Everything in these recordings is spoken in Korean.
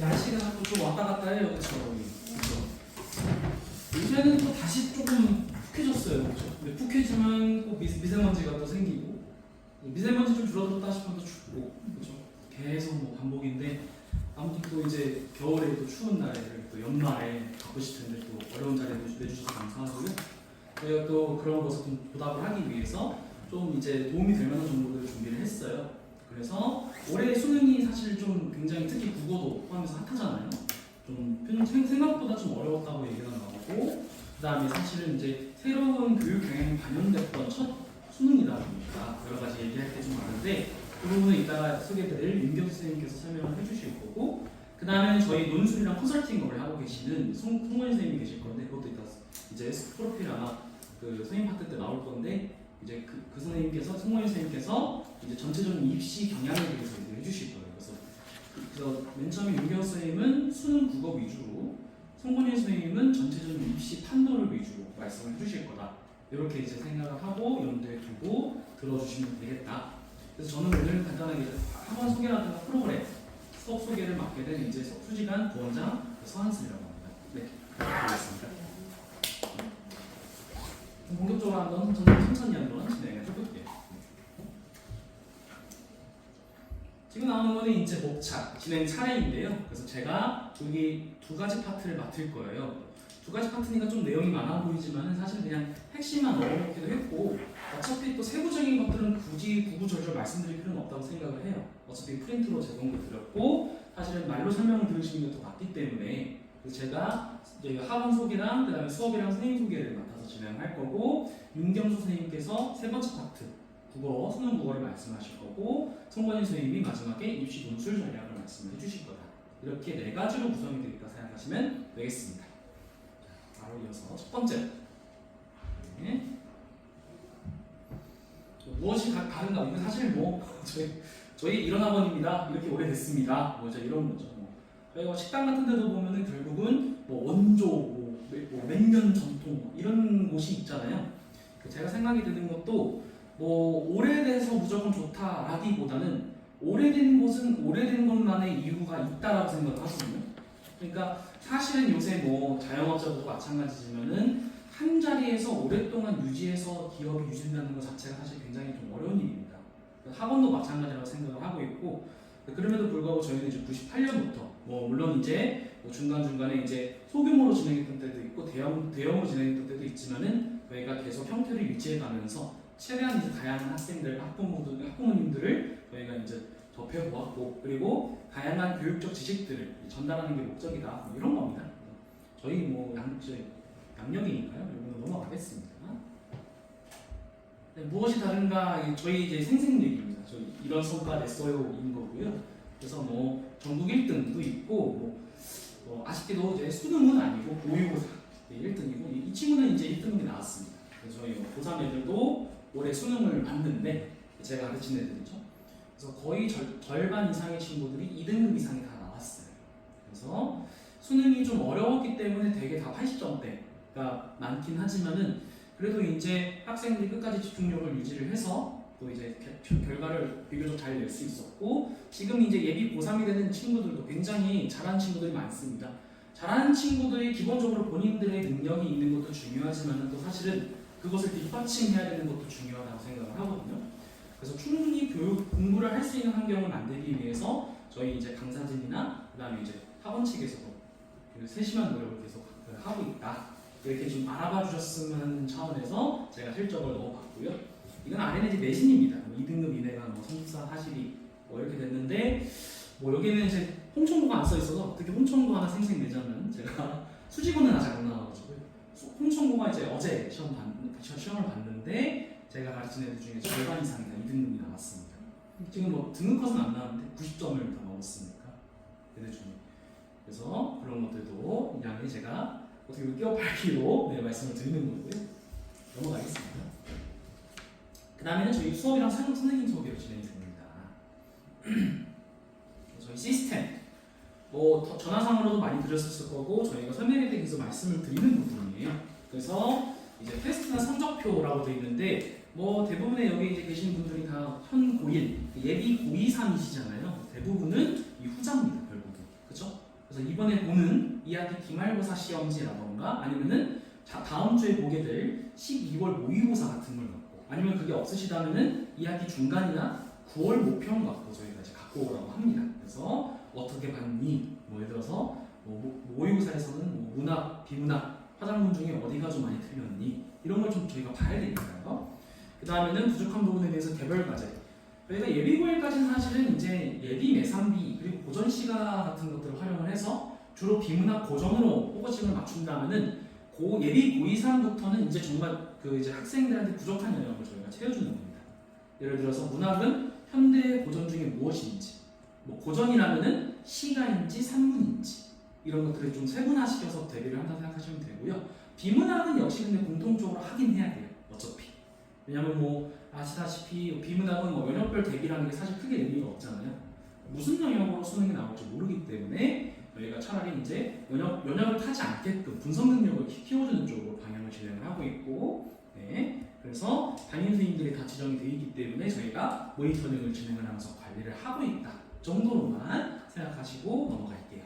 날씨가 자꾸 좀 왔다 갔다 해요, 그렇죠? 요새는 또 다시 조금 푹해졌어요, 그렇죠? 근데 푹해지면 꼭 미세먼지가 또 생기고 미세먼지 좀 줄어들었다 싶으면 또 춥고, 그렇죠? 계속 뭐 반복인데 아무튼 또 이제 겨울에 또 추운 날에 또 연말에 바쁘실 텐데 또 어려운 자리에 내주셔서 감사하고요. 저희가 또 그런 것을 좀 보답을 하기 위해서 좀 이제 도움이 될 만한 정보들을 준비를 했어요. 그래서 올해 수능이 사실 좀 굉장히 특히 국어도 포함해서 핫하잖아요. 좀 생각보다 좀 어려웠다고 얘기가 나오고, 그 다음에 사실은 이제 새로운 교육 경향이 반영됐던 첫 수능이다 보니까 여러 가지 얘기할 게 좀 많은데 그 부분은 이따가 소개해드릴 윤경 선생님께서 설명을 해주실 거고, 그 다음에 저희 논술이랑 컨설팅을 하고 계시는 송원 선생님이 계실 건데 그것도 이따 이제 프로필 아마 그 선생님 파트 때 나올 건데 이제 그 선생님께서 송원 선생님께서 이제 전체적인 입시 경향에 대해서 이제 해주실 거예요. 그래서 맨 처음에 윤경 선생님은 수능 국어 위주로, 송건희 선생님은 전체적인 입시 판도를 위주로 말씀을 해주실 거다. 이렇게 이제 생각을 하고 염두에 두고 들어주시면 되겠다. 그래서 저는 오늘 간단하게 학원 소개라든가 프로그램 수업 소개를 맡게 된 이제 수지관 부원장 서한슬이라고 합니다. 네, 알겠습니다. 본격적으로 한번 천천히 한번 진행을 해볼게요. 지금 나오는 거는 이제 목차, 진행 차례인데요. 그래서 제가 여기 두 가지 파트를 맡을 거예요. 두 가지 파트니까 좀 내용이 많아 보이지만 사실 그냥 핵심만 넣어놓기도 했고, 어차피 또 세부적인 것들은 굳이 구구절절 말씀드릴 필요는 없다고 생각을 해요. 어차피 프린트로 제공도 드렸고 사실은 말로 설명을 들으시는 게 더 낫기 때문에 제가 이제 학원 소개랑 그다음에 수업이랑 선생님 소개를 맡아서 진행할 거고, 윤경수 선생님께서 세 번째 파트 국어, 수능 국어를 말씀하실 거고, 송건희 선생님이 마지막에 입시 논술 전략을 말씀해 주실 거다. 이렇게 네 가지로 구성이 되어 있다고 생각하시면 되겠습니다. 바로 이어서 첫 번째. 네. 무엇이 다른가? 이건 사실 뭐 저희 이런 학원입니다. 이렇게 오래됐습니다. 뭐 이런 거죠. 저희가 식당 같은 데도 보면은 결국은 뭐 원조, 몇 년 전통 이런 곳이 있잖아요. 제가 생각이 드는 것도 뭐 오래돼서 무조건 좋다라기보다는 오래된 곳은 오래된 것만의 이유가 있다라고 생각을 하거든요. 그러니까 사실은 요새 뭐 자영업자도 마찬가지지만은 한 자리에서 오랫동안 유지해서 기업이 유지된다는 것 자체가 사실 굉장히 좀 어려운 일입니다. 학원도 마찬가지라고 생각을 하고 있고, 그럼에도 불구하고 저희는 이제 98년부터 뭐 물론 이제 뭐 중간중간에 이제 소규모로 진행했던 때도 있고 대형으로 진행했던 때도 있지만은 저희가 계속 형태를 유지해가면서 최대한 이제 다양한 학생들, 학부모님들을 저희가 이제 접해보았고, 그리고 다양한 교육적 지식들을 전달하는 게 목적이다. 뭐 이런 겁니다. 저희 뭐 양력이니까요. 이거는 넘어가겠습니다. 네, 무엇이 다른가? 저희 이제 생생 얘기입니다. 저희 이런 성과 냈어요인 거고요. 그래서 뭐 전국 1등도 있고, 뭐 아쉽게도 이제 수능은 아니고 모의고사 1등이고, 이 친구는 이제 1등이 나왔습니다. 그래서 저희 고3 애들도 올해 수능을 봤는데 제가 가르친 애들이죠. 그래서 거의 절반 이상의 친구들이 2등급 이상이 다 나왔어요. 그래서 수능이 좀 어려웠기 때문에 되게 다 80점대가 많긴 하지만은 그래도 이제 학생들이 끝까지 집중력을 유지를 해서 또 이제 결과를 비교적 잘 낼 수 있었고, 지금 이제 예비 고3이 되는 친구들도 굉장히 잘하는 친구들이 많습니다. 잘하는 친구들이 기본적으로 본인들의 능력이 있는 것도 중요하지만 또 사실은 그것을 뒷받침해야 되는 것도 중요하다고 생각을 하거든요. 그래서 충분히 공부를 할 수 있는 환경을 만들기 위해서 저희 이제 강사진이나 그다음에 이제 학원 측에서도 세심한 노력을 계속 하고 있다. 이렇게 좀 알아봐 주셨으면 하는 차원에서 제가 실적을 넣어봤고요. 이건 아래는 이제 내신입니다. 2등급 이내가 뭐 성사 하시리 뭐 이렇게 됐는데, 뭐 여기는 이제 홍천고가 안 써 있어서 어떻게 홍천고 하나 생생내자면 제가 수지고는 아직 안 나와가지고 홍천고가 이제 어제 시험을 봤는데 제가 가르친 애들 중에 절반 이상이 다 2등급이 나왔습니다. 지금 뭐 등급 컷은 안 나왔는데 90점을 다 넘었으니까 애들 중에. 그래서 그런 것들도 양해 제가 어떻게 끼워팔기로 말씀을 드리는 거고요. 넘어가겠습니다. 그 다음에는 저희 수업이랑 선생님 소개로 진행이 됩니다. 저희 시스템, 뭐 전화상으로도 많이 들으셨을 거고 저희가 설명에 대해서 말씀을 드리는 부분이에요. 그래서 이제 테스트나 성적표라고 되어 있는데, 뭐 대부분의 여기 이제 계신 분들이 다 현 고1, 예비 고2, 3이시잖아요. 대부분은 이 후자입니다, 결국은. 그렇죠? 그래서 이번에 보는 2학기 기말고사 시험지라던가 아니면은 다음 주에 보게 될 12월 모의고사 같은 걸 갖고 아니면 그게 없으시다면은 2학기 중간이나 9월 모평 갖고 저희가 이제 갖고 오라고 합니다. 그래서 어떻게 봤니? 뭐 예를 들어서 모의고사에서는 뭐 문학, 비문학, 화장문 중에 어디가 좀 많이 틀렸니? 이런 걸 좀 저희가 봐야 되니까요. 그 다음에는 부족한 부분에 대해서 개별 과제. 저희가 예비 고일까지는 사실은 이제 예비 매산비 그리고 고전 시가 같은 것들을 활용을 해서 주로 비문학 고전으로 포커싱을 맞춘다면은 예비 고2상부터는 이제 정말 그 이제 학생들한테 부족한 영역을 저희가 채워주는 겁니다. 예를 들어서 문학은 현대 고전 중에 무엇인지, 뭐 고전이라면은 시가인지 산문인지 이런 것들을 좀 세분화시켜서 대비를 한다고 생각하시면 되고요. 비문학은 역시 근데 공통적으로 하긴 해야 돼요. 어차피. 왜냐면 뭐 아시다시피 비문학은 뭐 영역별 대비라는 게 사실 크게 의미가 없잖아요. 무슨 영역으로 수능이 나올지 모르기 때문에 저희가 차라리 이제 영역을 타지 않게끔 분석 능력을 키워주는 쪽으로 방향을 진행을 하고 있고, 네. 그래서 담임 선생님들이 다 지정이 되어 있기 때문에 저희가 모니터링을 진행을 하면서 관리를 하고 있다 정도로만 생각하시고 넘어갈게요.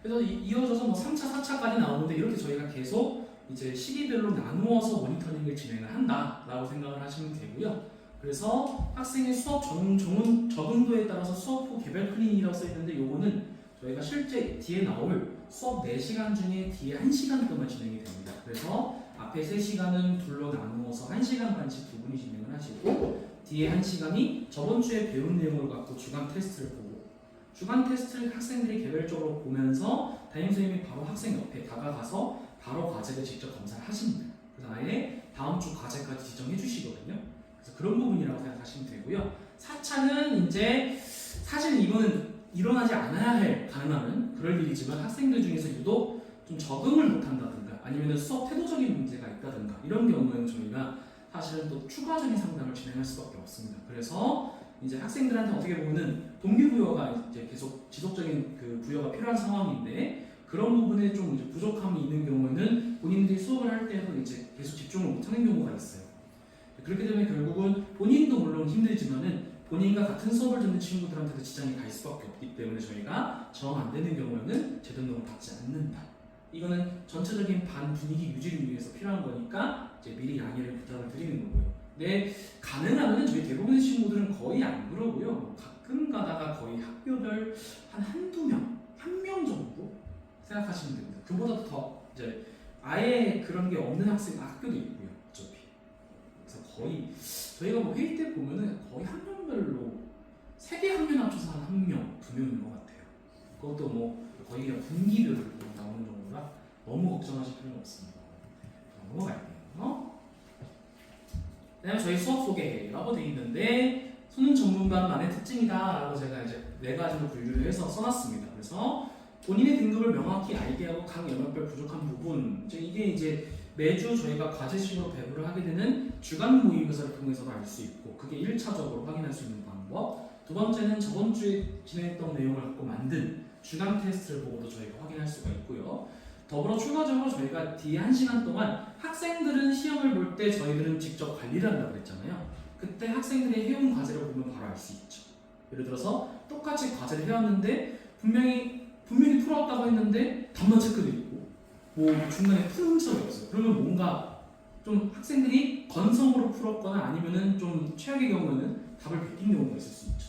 그래서 이어져서 뭐 3차, 4차까지 나오는데 이렇게 저희가 계속 이제 시기별로 나누어서 모니터링을 진행을 한다라고 생각을 하시면 되고요. 그래서 학생의 수업 적응도에 따라서 수업 후 개별 클린이라고 써있는데 요거는 저희가 실제 뒤에 나올 수업 4시간 중에 뒤에 1시간 동안 진행이 됩니다. 그래서 앞에 3시간은 둘로 나누어서 1시간 반씩 두 분이 진행을 하시고 뒤에 1시간이 저번 주에 배운 내용을 갖고 주간 테스트를 보고 주간 테스트를 학생들이 개별적으로 보면서 담임 선생님이 바로 학생 옆에 다가가서 바로 과제를 직접 검사를 하십니다. 그래서 아예 다음 주 과제까지 지정해 주시거든요. 그래서 그런 부분이라고 생각하시면 되고요. 4차는 이제 사실 이거는 일어나지 않아야 할 가능한 그럴 일이지만 학생들 중에서 유독 좀 적응을 못한다든가 아니면 수업 태도적인 문제가 있다든가 이런 경우에는 저희가 사실은 또 추가적인 상담을 진행할 수밖에 없습니다. 그래서 이제 학생들한테 어떻게 보면은 동기부여가 이제 계속 지속적인 그 부여가 필요한 상황인데 그런 부분에 좀 이제 부족함이 있는 경우에는 본인들이 수업을 할 때도 이제 계속 집중을 못하는 경우가 있어요. 그렇기 때문에 결국은 본인도 물론 힘들지만은 본인과 같은 수업을 듣는 친구들한테도 지장이 갈 수밖에 없기 때문에 저희가 정 안 되는 경우에는 재등록을 받지 않는다. 이거는 전체적인 반 분위기 유지를 위해서 필요한 거니까 이제 미리 양해를 부탁을 드리는 거고요. 네, 가능하면 저희 대부분의 친구들은 거의 안 그러고요. 가끔 가다가 거의 학교별 한두 명, 한 명 정도 생각하시면 됩니다. 그보다 더 이제 아예 그런 게 없는 학교도 있고요. 어차피. 그래서 거의 저희가 뭐 회의 때 보면은 거의 학년별로 3개 학년 합쳐서 한 명, 2명인 것 같아요. 그것도 뭐 거의 그냥 분기별로 나오는 정도라 너무 걱정하실 필요는 없습니다. 넘어갈게요. 그다음에 저희 수업 소개라고 되어 있는데 수능 전문반만의 특징이다라고 제가 이제 4가지로 분류를 해서 써놨습니다. 그래서 본인의 등급을 명확히 알게 하고 각 영역별 부족한 부분 이게 이제 매주 저희가 과제식으로 배부를 하게 되는 주간 모의고사를 통해서도 알 수 있고 그게 1차적으로 확인할 수 있는 방법. 두 번째는 저번 주에 진행했던 내용을 갖고 만든 주간 테스트를 보고도 저희가 확인할 수가 있고요. 더불어 추가적으로 저희가 뒤에 1시간 동안 학생들은 시험을 볼 때 저희들은 직접 관리를 한다고 그랬잖아요. 그때 학생들이 해온 과제를 보면 바로 알 수 있죠. 예를 들어서 똑같이 과제를 해왔는데 분명히 풀어왔다고 했는데 답만 체크도 있고 뭐 중간에 푸는 흔적이 없어요. 그러면 뭔가 좀 학생들이 건성으로 풀었거나 아니면은 좀 최악의 경우에는 답을 베낀 경우가 있을 수 있죠.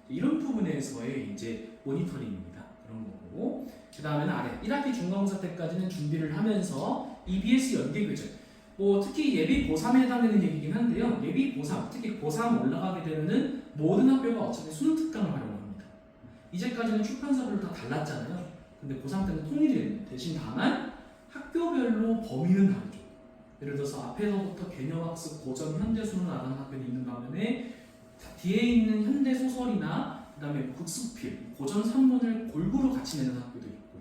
이런 부분에서의 이제 모니터링입니다. 그런 거고 그 다음에는 아래 1학기 중간고사 때까지는 준비를 하면서 EBS 연계 교재 뭐 특히 예비 고3에 해당되는 얘기긴 한데요. 예비 고3 특히 고3 올라가게 되면은 모든 학교가 어차피 수능 특강을 활용합니다. 이제까지는 출판사별로 다 달랐잖아요. 근데 고3 때는 통일이 됩니다. 대신 다만 학교별로 범위는 다르죠. 예를 들어서 앞에서부터 개념학습, 고전, 현대수는 나가는 학교도 있는 반면에 뒤에 있는 현대소설이나 그 다음에 국수필, 고전 3문을 골고루 같이 내는 학교도 있고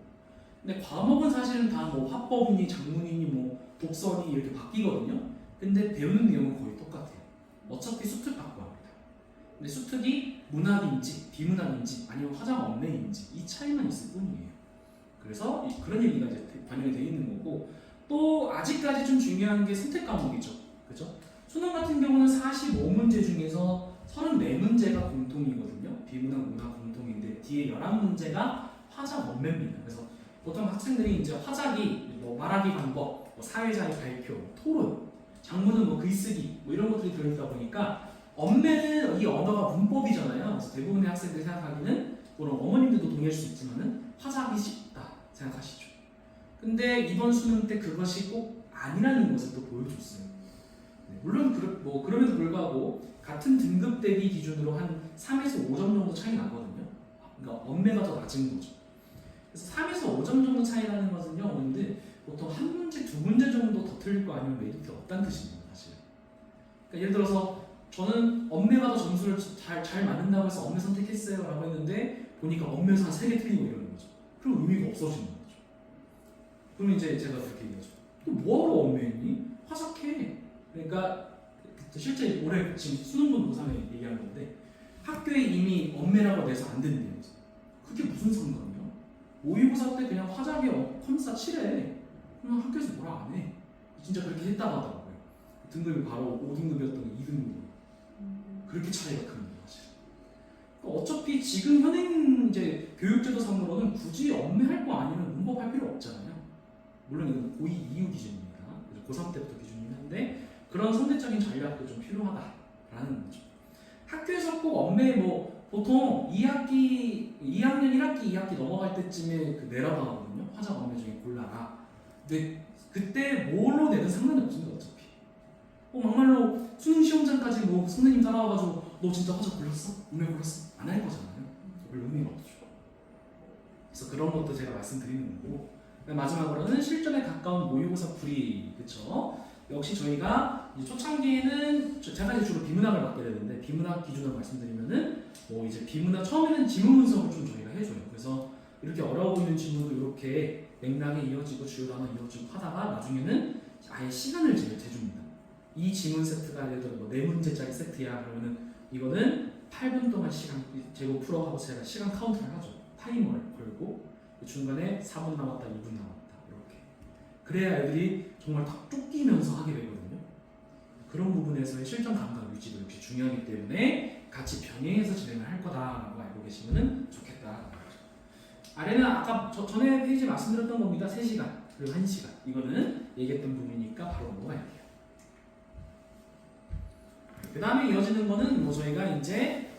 근데 과목은 사실은 다 뭐 화법이니 장문이니 뭐 독설이 이렇게 바뀌거든요. 근데 배우는 내용은 거의 똑같아요. 어차피 수특 받고 합니다. 근데 수특이 문학인지 비문학인지 아니면 화작 언매인지 이 차이만 있을 뿐이에요. 그래서 그런 얘기가 이제 반영이 되어 있는 거고 또 아직까지 좀 중요한 게 선택 과목이죠. 그죠? 수능 같은 경우는 45문제 중에서 34문제가 공통이거든요. 비문학 문학 공통인데 뒤에 11문제가 화작 원매입니다. 그래서 보통 학생들이 이제 화작이 뭐 말하기 방법, 뭐 사회자의 발표, 토론, 장문은 뭐 글쓰기 뭐 이런 것들이 들어있다 보니까 언매는 이 언어가 문법이잖아요. 그래서 대부분의 학생들이 생각하기는 물론 어머님들도 동의할 수 있지만은 화작이 쉽다 생각하시죠. 근데 이번 수능 때 그것이 꼭 아니라는 것을 또 보여줬어요. 네, 물론 그럼에도 불구하고 같은 등급 대비 기준으로 한 3에서 5점 정도 차이 나거든요. 그러니까 언매가 더 낮은 거죠. 그래서 3에서 5점 정도 차이 나는 것은요, 근데 보통 한 문제, 두 문제 정도 더 틀릴 거 아니면 메리트 없다는 뜻입니다, 사실. 그러니까 예를 들어서 저는 언매가 더 점수를 잘 맞는다고 해서 언매 선택했어요 라고 했는데 보니까 언매에서 한 3개 틀리고 이러는 거죠. 그럼 의미가 없어지는 거죠. 그러면 이제 제가 그렇게 얘기하죠. 또 뭐하러 언매했니? 화작해. 그러니까 실제 올해 지금 수능본 고3에 얘기한 건데 학교에 이미 언매라고 내서 안 된대요. 그게 무슨 상관이야? 모의고사 때 그냥 화작에 컴사 칠해. 그냥 학교에서 뭐라 안 해. 진짜 그렇게 했다고 하더라고요. 등급이 바로 5등급이었던 게 2등급. 그렇게 차이가 큽니다, 사실. 그러니까 어차피 지금 현행 이제 교육제도상으로는 굳이 언매할 거 아니면 문법할 필요 없잖아요. 물론 이건 고2 이후 기준입니다. 고3 때부터 기준이긴 한데 그런 선택적인 전략도 좀 필요하다라는 거죠. 학교에서 꼭 언매 뭐 보통 2학년 1학기, 2학기 넘어갈 때쯤에 그 내라고 하거든요. 화작 언매 중에 골라라. 근데 그때 뭘로 내든 상관이 없습니다, 어차피. 막말로 수능 시험장까지 뭐 선생님 따라와가지고 너 진짜 화작 골랐어? 언매 골랐어? 안 할 거잖아요. 별로 의미가 없죠. 그래서 그런 것도 제가 말씀드리는 거고. 마지막으로는 실전에 가까운 모의고사 풀이, 그쵸? 역시 저희가 이제 초창기에는 제가 이제 주로 비문학을 맡게 되는데 비문학 기준으로 말씀드리면은 뭐 이제 비문학 처음에는 지문 분석을 좀 저희가 해줘요. 그래서 이렇게 어려워 보이는 질문도 이렇게 맥락에 이어지고 주요 단어 이어지고 하다가 나중에는 아예 시간을 재줍니다. 이 지문 세트가 예를 들어 뭐 4문제짜리 세트야 그러면은 이거는 8분 동안 시간 재고 풀어하고 제가 시간 카운트를 하죠. 타이머를 걸고 중간에 4분 남았다, 2분 남았다 이렇게. 그래야 애들이 정말 딱 쫓기면서 하게 되거든요. 그런 부분에서의 실전 감각 유지도 역시 중요하기 때문에 같이 병행해서 진행을 할 거다라고 알고 계시면 좋겠다. 아래는 아까 전에 페이지 말씀드렸던 겁니다. 3시간 그리고 1시간 이거는 얘기했던 부분이니까 바로 넘어갈게요. 그 다음에 이어지는 거는 뭐 저희가 이제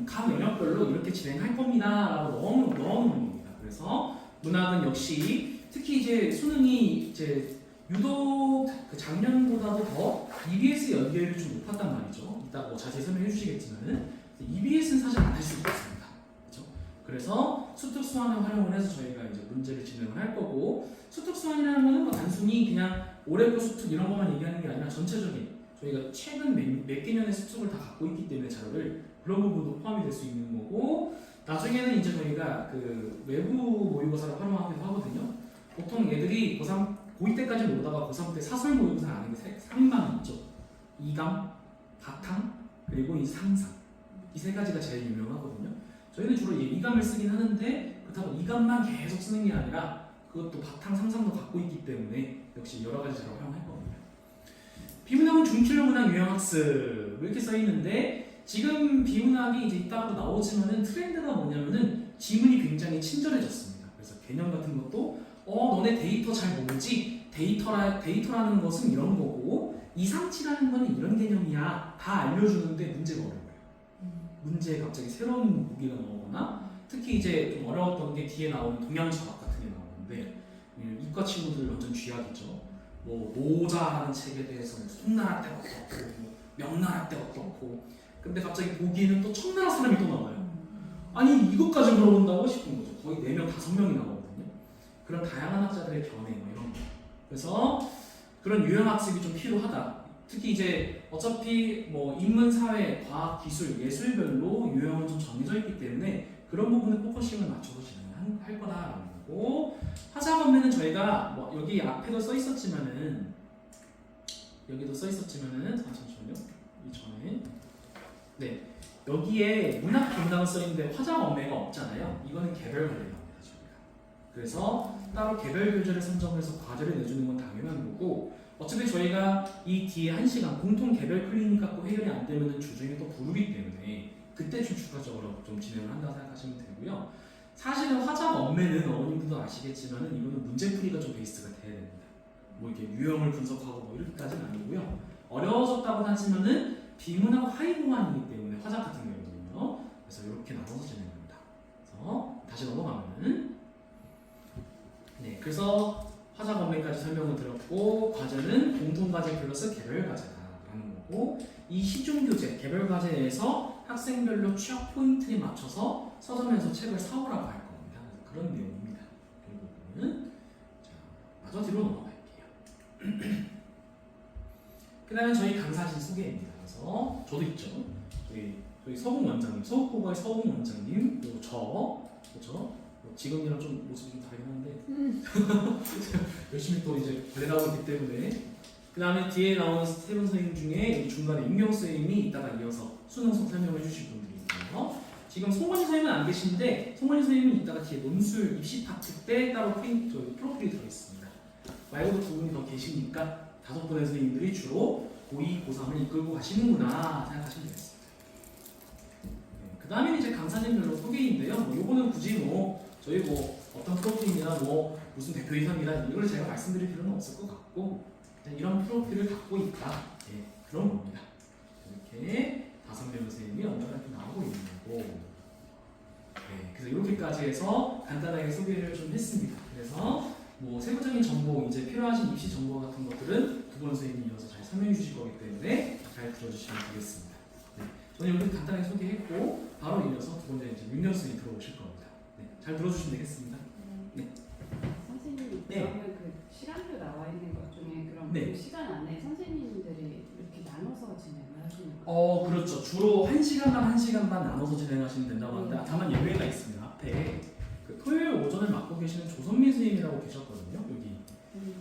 각 영역별로 이렇게 진행할 겁니다 라고 넣어놓는 겁니다. 그래서 문학은 역시 특히 이제 수능이 이제 유독 그 작년보다도 더 EBS 연계율이 좀 높았단 말이죠. 이따 뭐 자세히 설명해 주시겠지만은 EBS는 사실 안 할 수가 없습니다. 그렇죠? 그래서 수특수완을 활용을 해서 저희가 이제 문제를 진행을 할 거고 수특수완이라는 거는 뭐 단순히 그냥 올해거 수특 이런 것만 얘기하는 게 아니라 전체적인 저희가 최근 몇 개년의 수특을 다 갖고 있기 때문에 자료를 그런 부분도 포함이 될 수 있는 거고 나중에는 이제 저희가 그 외부 모의고사를 활용하기도 하거든요. 보통 애들이 고2 때까지 오다가 고3 때 사설 모의고사를 안 하는 게 3강 있죠. 2강, 바탕, 그리고 이 상상. 이 3가지가 제일 유명하거든요. 저희는 주로 2강을 쓰긴 하는데 그렇다고 2강만 계속 쓰는 게 아니라 그것도 바탕, 상상도 갖고 있기 때문에 역시 여러 가지 자료를 활용할 겁니다. 비문학은 중킬러 문학 유형학습 이렇게 써 있는데 지금 비문학이 이제 이따가도 나오지만은 트렌드가 뭐냐면은 지문이 굉장히 친절해졌습니다. 그래서 개념 같은 것도 너네 데이터 잘 모르지? 데이터라는 것은 이런 거고 이상치라는 거는 이런 개념이야. 다 알려주는데 문제가 어려워요. 문제에 갑자기 새로운 무기가 나오거나 특히 이제 좀 어려웠던 게 뒤에 나오는 동양 철학 같은 게 나오는데 이과 친구들 완전 쥐약이죠. 뭐 노자라는 책에 대해서 송나라 때 어떻고 뭐 명나라 때 어떻고 근데 갑자기 보기에는 또 청나라 사람이 또 나와요. 아니 이것까지 물어본다고 싶은 거죠. 거의 4명, 5명이 나오거든요. 그런 다양한 학자들의 견해 뭐 이런 거. 그래서 그런 유형학습이 좀 필요하다. 특히 이제 어차피 뭐 인문, 사회, 과학, 기술, 예술별로 유형은 좀 정해져 있기 때문에 그런 부분에 포커싱을 맞춰서 진행할 거다라는 거고 화작 언매는 저희가 뭐 여기 앞에도 써 있었지만은 여기도 써 있었지만은 잠시만요. 이전에 네 여기에 문학 비문학은 써 있는데 화작 언매가 없잖아요. 이거는 개별 관리입니다. 그래서 따로 개별 교재를 선정해서 과제를 내주는 건 당연한 거고 어차피 저희가 이 뒤에 1시간 공통 개별 클리닉 갖고 해결이 안 되면 주중에 또 부르기 때문에 그때 좀 추가적으로 좀 진행을 한다고 생각하시면 되고요. 사실은 화작 업무는 어머님들도 아시겠지만은 이거는 문제풀이가 좀 베이스가 돼야 됩니다. 뭐 이렇게 유형을 분석하고 뭐 이렇게까지는 아니고요. 어려워졌다고 하지만은 비문하고 하이보안이기 때문에 화작 같은 경우는요. 그래서 이렇게 나눠서 진행합니다. 그래서 다시 넘어가면은 네, 그래서 화작 업무까지 설명을 드렸고 과제는 공통과제 플러스 개별과제다라는 거고 이 시중교재 개별과제에서 학생별로 취약 포인트에 맞춰서 서점에서 책을 사오라고 할 겁니다. 그런 내용입니다. 그리고는 자, 마저 뒤로 넘어갈게요. 그 다음에 저희 강사진 소개입니다. 그래서 저도 있죠. 저희 서국 원장님, 서국고가의 서국 원장님, 그리고 그렇죠. 지금이랑 좀 모습이 좀 다르긴 한데 열심히 또 이제 관리하고 있기 때문에 그 다음에 뒤에 나오는 세 분 선생님 중에 중간에 임경 선생님이 이따가 이어서 수능서 설명해 주실 분들이 있고요. 지금 송건희 선생님은 안 계신데 송건희 선생님은 이따가 뒤에 논술 입시 파트 때 따로 프로필이 들어있습니다. 말고도 두 분이 더 계시니까 5분의 선생님들이 주로 고2, 고3을 이끌고 가시는구나 생각하시면 되겠습니다. 네, 그 다음에는 이제 강사님별로 소개인데요. 요거는 굳이 저희 어떤 프로필이나 무슨 대표이사입니다 이걸 제가 말씀드릴 필요는 없을 것 같고 그냥 이런 프로필을 갖고 있다. 네, 그런 겁니다. 이렇게 5명의 선생님이 언제까지 나오고 있는 거고 네, 그래서 이렇게까지 해서 간단하게 소개를 좀 했습니다. 그래서 세부적인 정보, 이제 필요하신 입시 정보 같은 것들은 두 분 선생님이 이어서 잘 설명해 주실 거기 때문에 잘 들어주시면 되겠습니다. 네, 저는 이렇게 간단하게 소개했고 바로 이어서 두 번째 이제 윤경 선생님이 들어오실 겁니다. 네, 잘 들어주시면 되겠습니다. 네. 선생님, 네. 그러면 그 시간표 나와 있는 것 중에 그럼 네. 그 시간 안에 선생님들이 이렇게 나눠서 진행을 하시는 거예요? 그렇죠. 주로 1시간 반, 1시간 반 나눠서 진행하시면 된다고 하는데 다만 예외가 있습니다. 앞에 그 토요일 오전을 맡고 계시는 조선민 선생님이라고 계셨거든요. 여기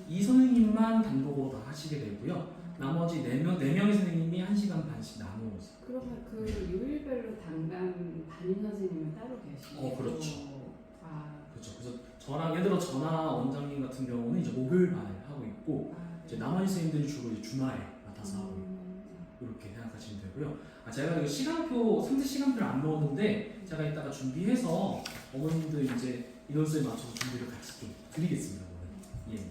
이 선생님만 단독으로 다 하시게 되고요. 나머지 4명의 선생님이 1시간 반씩 나누어서. 그러면 그 요일별로 담당 담임 선생님은 따로 계시고 그렇죠. 아, 그렇죠. 그래서 저랑 예를 들어 전화 원장님 같은 경우는 이제 목요일 반을 하고 있고 이제 나머지 선생님들이 주로 이제 주말에 맡아서 하고 있고 이렇게 생각하시면 되고요. 제가 그 시간표 3대 시간표를 안 넣었는데 제가 이따가 준비해서 어머님들 이제 인원수에 맞춰서 준비를 같이 좀 드리겠습니다. 예. 네,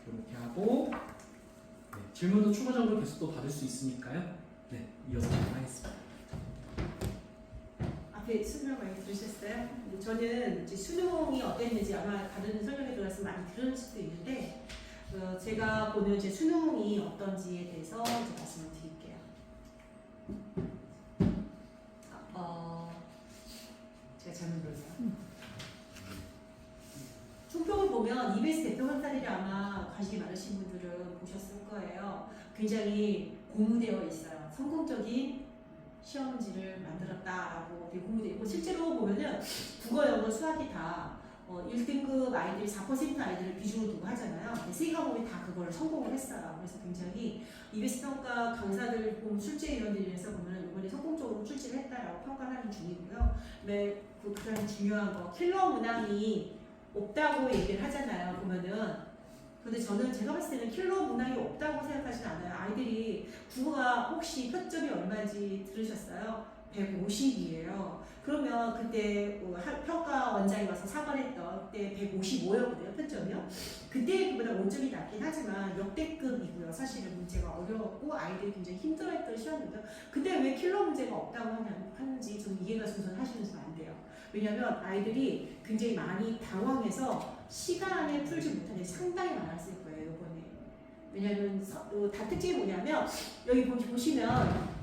이렇게 하고 네, 질문도 추가적으로 계속 또 받을 수 있으니까요. 네, 이어서 진행하겠습니다. 앞에 설명 많이 들으셨어요? 저는 이제 수능이 어땠는지 아마 다른 설명에 들어서 많이 들을 수도 있는데 제가 보는 이제 수능이 어떤지에 대해서 이제 말씀을 드릴게요. 제가 잘못 들었어요. 총평을 보면 EBS 대표 강사들이 아마 관심이 많으신 분들은 보셨을 거예요. 굉장히 고무되어 있어요. 성공적인 시험지를 만들었다라고 되게 공부되어 있고 실제로 보면은 국어, 영어, 수학이 다 1등급 아이들이 4% 아이들을 비중으로 두고 하잖아요. 세 과목이 다 그걸 성공을 했어요. 그래서 굉장히 EBS 평가 강사들 출제 위원들에서 보면 이번에 성공적으로 출제를 했다라고 평가하는 중이고요. 그다음에 중요한 거 킬러 문항이 없다고 얘기를 하잖아요. 보면은 근데 제가 봤을 때는 킬러 문항이 없다고 생각하진 않아요. 아이들이 국어가 혹시 표점이 얼마인지 들으셨어요? 150이에요. 그러면 그때 평가 원장이 와서 사과를 했던 때 155였거든요. 표점이요. 그때보다 5점이 낮긴 하지만 역대급이고요. 사실은 문제가 어려웠고 아이들이 굉장히 힘들어했던 시험이고요. 근데 왜 킬러 문제가 없다고 하는지 좀 이해가 하시면서 안 돼요. 왜냐하면 아이들이 굉장히 많이 당황해서 시간에 풀지 못한 게 상당히 많았을 거예요. 이번에. 왜냐하면 다 특징이 뭐냐면 여기 보시면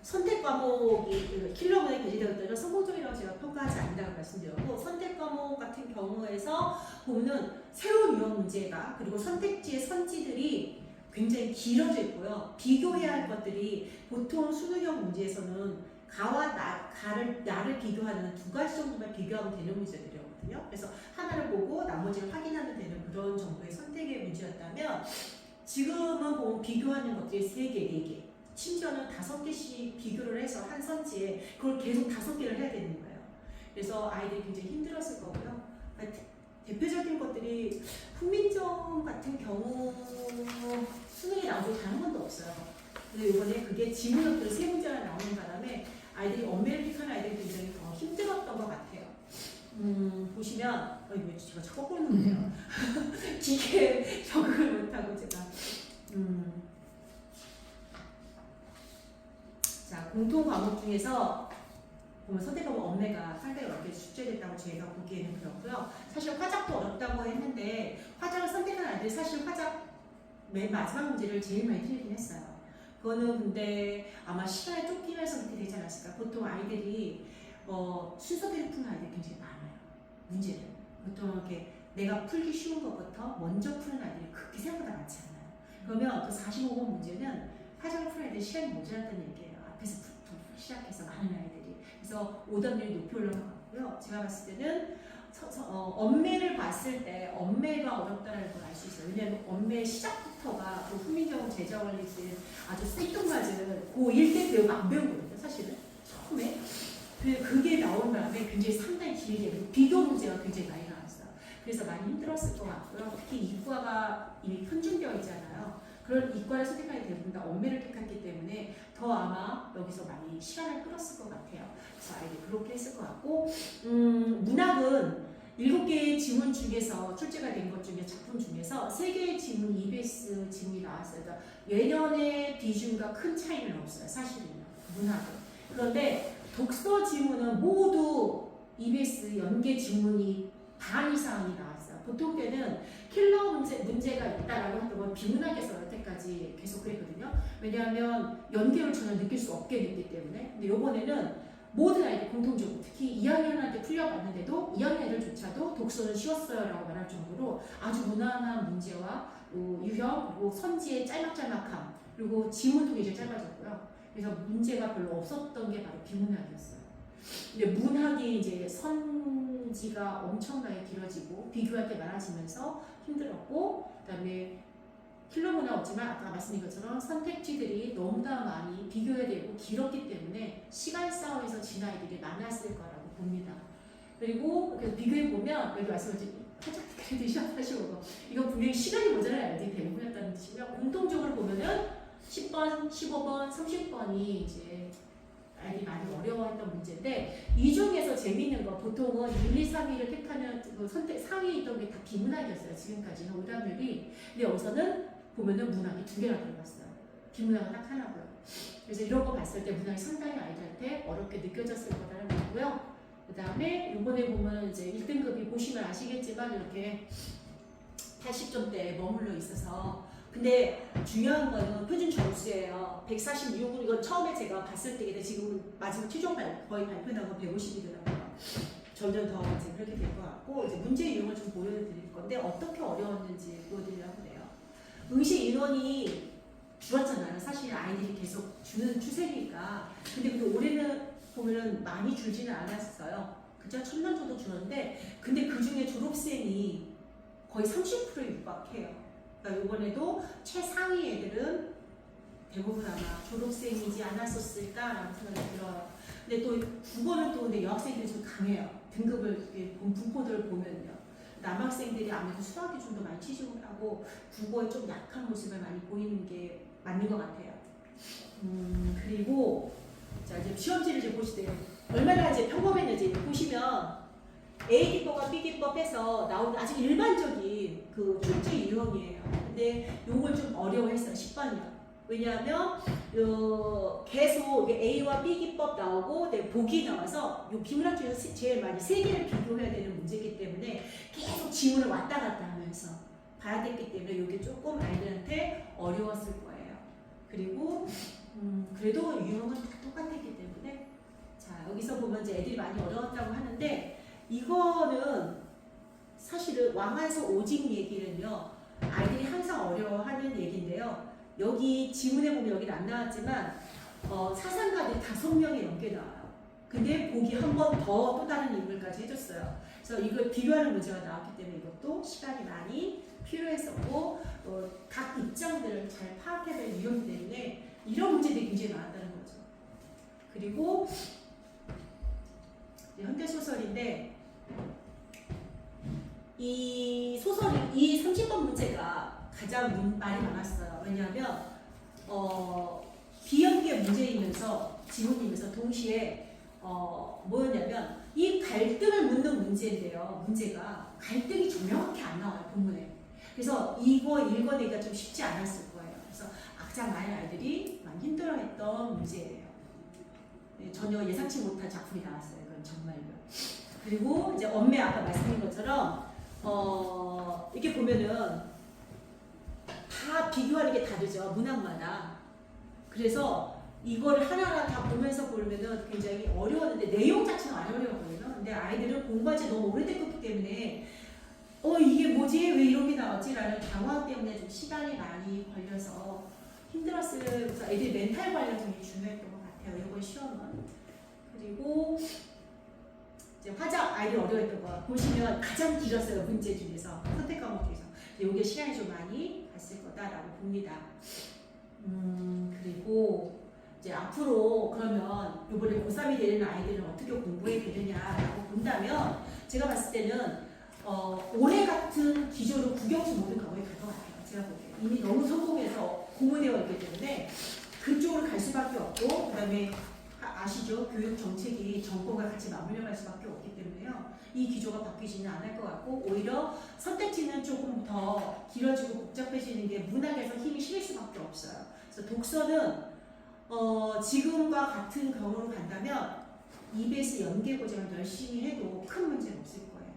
선택 과목이 킬러 문항이 배제되어 있다면 성공적이라고 제가 평가하지 않는다고 말씀드렸고 선택 과목 같은 경우에서 보면은 새로운 유형 문제가 그리고 선택지의 선지들이 굉장히 길어져 있고요. 비교해야 할 것들이 보통 수능형 문제에서는 가와 나를 비교하는 2가지 정도만 비교하면 되는 문제들이었거든요. 그래서 하나를 보고 나머지를 확인하면 되는 그런 정도의 선택의 문제였다면 지금은 보면 비교하는 것들이 3개, 4개 심지어는 5개씩 비교를 해서 한 선지에 그걸 계속 5개를 해야 되는 거예요. 그래서 아이들이 굉장히 힘들었을 거고요. 대표적인 것들이 훈민정 같은 경우 수능에 나온 게 단 한 번도 없어요. 근데 이번에 그게 지문학들 세 문제가 나오는 바람에 아이들이 엄매를 택하는 아이들이 굉장히 더 힘들었던 것 같아요. 보시면 이거 제가 자꾸 꼴는데요. 기계 적응을 못하고 제가 자 공통 과목 중에서 보면 선택과목 엄매가 상당히 어렵게 출제됐다고 저희가 보기에는 그렇고요. 사실 화작도 어렵다고 했는데 화작을 선택한 아이들이 사실 화작 맨 마지막 문제를 제일 많이 틀리긴 했어요. 그거는 근데 아마 시간에 쫓기면서 그렇게 되지 않았을까. 보통 아이들이 순서대로 푸는 아이들이 굉장히 많아요. 문제를. 보통 이렇게 내가 풀기 쉬운 것부터 먼저 푸는 아이들이 그렇게 생각보다 많지 않아요. 그러면 그 45번 문제는 화작을 푸는 아이들이 시간이 모자랐다는 얘기예요. 앞에서 시작해서 많은 아이들이. 그래서 오답률이 높이 올라갔고요. 제가 봤을 때는 엄매를 봤을 때 엄매가 어렵다는 걸 알 수 있어요. 왜냐하면 엄매 시작부터가 그 훈민정음 제자원리 때 아주 생뚱맞은 고1 때 배우고 안 배운 거거든요. 사실은 처음에 그게 나온 다음에 굉장히 상당히 길게 비교 문제가 굉장히 많이 나왔어요. 그래서 많이 힘들었을 것 같고요. 특히 이과가 이미 편중되어 있잖아요. 그런 이과를 선택하게 대부분 다 엄매를 택했기 때문에 더 아마 여기서 많이 시간을 끌었을 것 같아요. 그래서 아이들이 그렇게 했을 것 같고 문학은 7개의 지문 중에서 출제가 된 것 중에 작품 중에서 3개의 지문 EBS 지문이 나왔어요. 그러니까 예년의 비중과 큰 차이는 없어요. 사실은요. 문학은. 그런데 독서 지문은 모두 EBS 연계 지문이 반 이상이 나왔어요. 보통 때는 킬러 문제가 있다라고 했던 건 비문학에서 여태까지 계속 그랬거든요. 왜냐하면 연계를 전혀 느낄 수 없게 됐기 때문에. 근데 이번에는 모든 아이들 공통적으로 특히 2학년한테 풀려봤는데도 2학년 애들조차도 독서는 쉬웠어요 라고 말할 정도로 아주 무난한 문제와 유형 그리고 선지의 짤막짤막함 그리고 지문도 이제 짧아졌고요. 그래서 문제가 별로 없었던 게 바로 비문학이었어요. 근데 문학이 이제 선지가 엄청나게 길어지고 비교할 게 많아지면서 힘들었고 그다음에 킬러 문화 없지만 아까 말씀드린 것처럼 선택지들이 너무나 많이 비교해야 되고 길었기 때문에 시간 싸움에서 진 아이들이 많았을 거라고 봅니다. 그리고 그래서 비교해보면 여기 말씀하신 살짝 크레딧이요 사실 이거 분명히 시간이 모자란 아이들이 대부분이었다는 뜻이고요. 공통적으로 보면은 10번, 15번, 30번이 이제 아이들이 많이 어려워했던 문제인데 이 중에서 재미있는 거 보통은 1, 2, 3위를 택하는 그 선택 상위에 있던 게 다 비문학이었어요. 지금까지는 오답률이. 근데 여기서는 보면은 문학이 2개나 들어갔어요. 비문학은 딱 하나고요. 그래서 이런 거 봤을 때 문학이 상당히 아이들한테 어렵게 느껴졌을 거라는 거고요. 그 다음에 이번에 보면 이제 1등급이 보시면 아시겠지만 이렇게 80점대에 머물러 있어서 근데 중요한 거는 표준 점수예요. 146은 이건 처음에 제가 봤을 때인데 지금은 마지막 최종 거의 발표 나온 건 150이더라고요. 점점 더 이제 그렇게 될 것 같고 이제 문제 유형을 좀 보여드릴 건데 어떻게 어려웠는지 보여드리려고 해요. 응시 인원이 줄었잖아요. 사실 아이들이 계속 주는 추세니까. 근데 올해는 보면은 많이 줄지는 않았어요. 그죠? 1000명 정도 줄었는데 근데 그 중에 졸업생이 거의 30%에 육박해요. 그러니까 이번에도 최상위 애들은 대부분 아마 졸업생이지 않았었을까라는 생각이 들어요. 근데 또 국어는 또 근데 여학생들이 좀 강해요. 등급을 분포들을 보면요. 남학생들이 아무래도 수학이 좀 더 많이 치중을 하고 국어에 좀 약한 모습을 많이 보이는 게 맞는 것 같아요. 그리고 자 이제 시험지를 이제 보시대요. 얼마나 이제 평범했는지 보시면 A 기법과 B 기법 해서 나오는 아주 일반적인 그 출제 유형이에요. 근데 요걸 좀 어려워했어요. 10번이요. 왜냐하면 계속 A와 B 기법 나오고 보기 나와서 요 비문학 중에서 제일 많이 3개를 비교해야 되는 문제이기 때문에 계속 지문을 왔다 갔다 하면서 봐야 됐기 때문에 이게 조금 아이들한테 어려웠을 거예요. 그리고 그래도 유형은 다 똑같았기 때문에 자 여기서 보면 이제 애들이 많이 어려웠다고 하는데 이거는 사실은 왕한서 오직 얘기는요 아이들이 항상 어려워하는 얘기인데요. 여기 지문에 보면 여기는 안 나왔지만 사상가들이 5명이 넘게 나와요. 근데 보기 한 번 더 또 다른 인물까지 해줬어요. 그래서 이걸 비교하는 문제가 나왔기 때문에 이것도 시간이 많이 필요했었고 각 입장들을 잘 파악해야 될 유형이기 때문에 이런 문제들이 굉장히 많았다는 거죠. 그리고 현대소설인데 이 소설이 이 30번 문제가 가장 말이 많았어요. 왜냐하면 비연계 문제이면서 지문이면서 동시에 뭐였냐면 이 갈등을 묻는 문제인데요. 문제가 갈등이 좀 명확히 안 나와요, 본문에. 그래서 이거 읽어내기가 좀 쉽지 않았을 거예요. 그래서 가장 많은 아이들이 많이 힘들어했던 문제예요. 네, 전혀 예상치 못한 작품이 나왔어요. 그건 정말로. 그리고 이제 엄매 아까 말씀드린 것처럼 이렇게 보면은 다 비교하는 게 다르죠. 문학마다. 그래서 이걸 하나하나 다 보면서 보면은 굉장히 어려웠는데 내용 자체는 안 어려웠거든요. 근데 아이들은 공부한 지 너무 오래됐기 때문에 이게 뭐지? 왜 이런 게 나왔지? 라는 당황 때문에 좀 시간이 많이 걸려서 힘들었어요. 그래서 애들 멘탈 관리가 굉장히 중요했던 것 같아요. 이번 시험은. 그리고 이제 화작 아이들 어려웠던 거 보시면 가장 길었어요. 문제 중에서 선택 과목 중에서. 이게 시간이 좀 많이 갔을 거다라고 봅니다. 그리고 이제 앞으로 그러면 이번에 고3이 되는 아이들은 어떻게 공부해야 되느냐라고 본다면 제가 봤을 때는 올해 같은 기조로 국영수 모든 과목에 갈 것 같아요. 제가 보기에 이미 너무 성공해서 고무되어 있기 때문에 그쪽으로 갈 수밖에 없고 그다음에 아시죠? 교육 정책이 정권과 같이 맞물려 갈 수밖에 없기 때문에요. 이 기조가 바뀌지는 않을 것 같고 오히려 선택지는 조금 더 길어지고 복잡해지는 게 문학에서 힘이 실릴 수밖에 없어요. 그래서 독서는 지금과 같은 경우로 간다면 EBS 연계고정을 열심히 해도 큰 문제는 없을 거예요.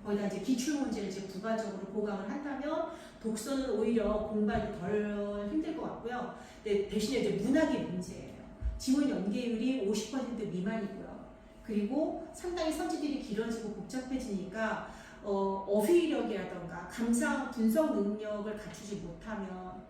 거기다 이제 기출문제를 이제 부가적으로 보강을 한다면 독서는 오히려 공부하기 덜 힘들 것 같고요. 근데 대신에 이제 문학이 문제예요. 지문 연계율이 50% 미만이고요. 그리고 상당히 선지들이 길어지고 복잡해지니까 어휘력이라던가 감상 분석 능력을 갖추지 못하면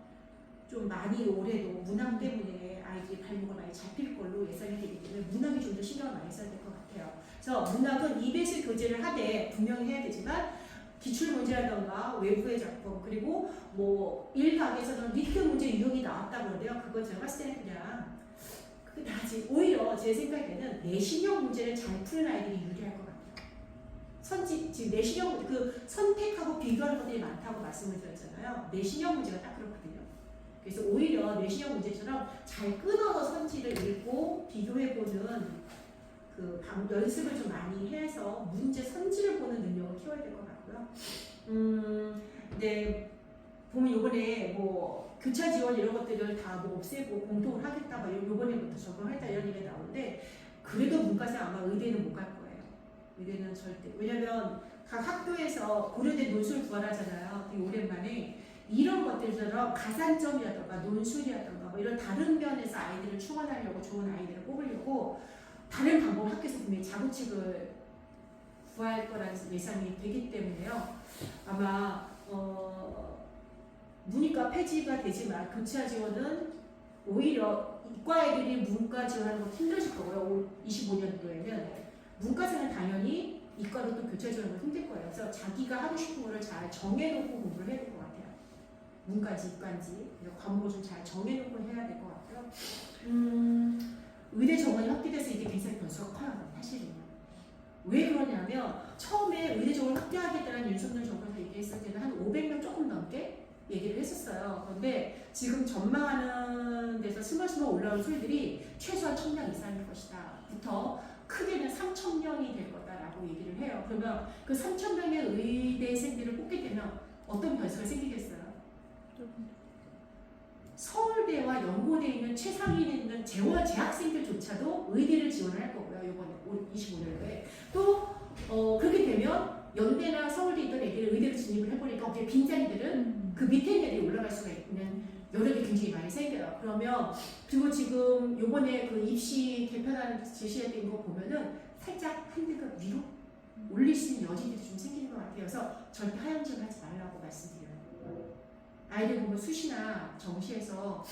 좀 많이 올해도 문학 때문에 아이들이 발목을 많이 잡힐 걸로 예상이 되기 때문에 문학이 좀 더 신경을 많이 써야 될 것 같아요. 그래서 문학은 EBS 교재를 하되 분명히 해야 되지만 기출 문제라던가 외부의 작품 그리고 뭐 일각에서는 리트 문제 유형이 나왔다고 그러는데요. 그건 제가 봤을 때는 그냥 그게 나지. 오히려 제 생각에는 내신형 문제를 잘 푸는 아이들이 유리할 것 같아요. 지금 내신형 그 선택하고 비교하는 것들이 많다고 말씀을 드렸잖아요. 내신형 문제가 딱 그렇거든요. 그래서 오히려 내신형 문제처럼 잘 끊어서 선지를 읽고 비교해보는 그 연습을 좀 많이 해서 문제 선지를 보는 능력을 키워야 될 것 같고요. 네, 보면 이번에 뭐 교차 지원 이런 것들을 다 뭐 없애고 공통을 하겠다, 막 이번에부터 적용하겠다 이런 얘기가 나오는데 그래도 문과생 아마 의대는 못 갈 거예요. 의대는 절대. 왜냐면 각 학교에서 고려대 논술 구하라잖아요. 되게 오랜만에. 이런 것들처럼 가산점이라던가 논술이라던가 뭐 이런 다른 면에서 아이들을 충원하려고 좋은 아이들을 뽑으려고 다른 방법 학교에서 분명히 자구책을 구할 거라는 예상이 되기 때문에요. 아마 문이과 폐지가 되지만 교차 지원은 오히려 이과 애들이 문과 지원하는 거 힘들어질 거고요. 25년도에는 문과생은 당연히 이과로 또 교차 지원하는 거 힘들 거예요. 그래서 자기가 하고 싶은 거를 잘 정해놓고 공부를 해야 될 것 같아요. 문과인지 이과인지 과목을 좀 잘 정해놓고 해야 될 것 같고요. 의대 정원이 확대돼서 이게 굉장히 변수가 커요. 사실은요. 왜 그러냐면 처음에 의대 정원을 확대하겠다는 윤석열 정부에서 얘기했을 때는 한 500명 조금 넘게 얘기를 했었어요. 그런데 지금 전망하는 데서 스멀스멀 올라온 소리들이 최소한 1000명 이상일 것이다. 부터 크게는 3000명이 될 거다라고 얘기를 해요. 그러면 그 3000명의 의대생들을 뽑게 되면 어떤 변수가 생기겠어요? 서울대와 연고대에 있는 최상위에 있는 재학생들조차도 의대를 지원할 거고요. 이번에 25년도에 또 그렇게 되면 연대나 서울대 있던 애들이 의대로 진입을 해보니까 거기에 빈자리들은 그 밑에 있는 애들이 올라갈 수가 있는 여력이 굉장히 많이 생겨요. 그러면 그리고 지금 요번에 그 입시 개편안 제시된 거 보면은 살짝 한 등급 위로 올릴 수 있는 여지들이 좀 생기는 것 같아요. 그래서 절대 하향지원 하지 말라고 말씀드려요. 아이들 보면 수시나 정시에서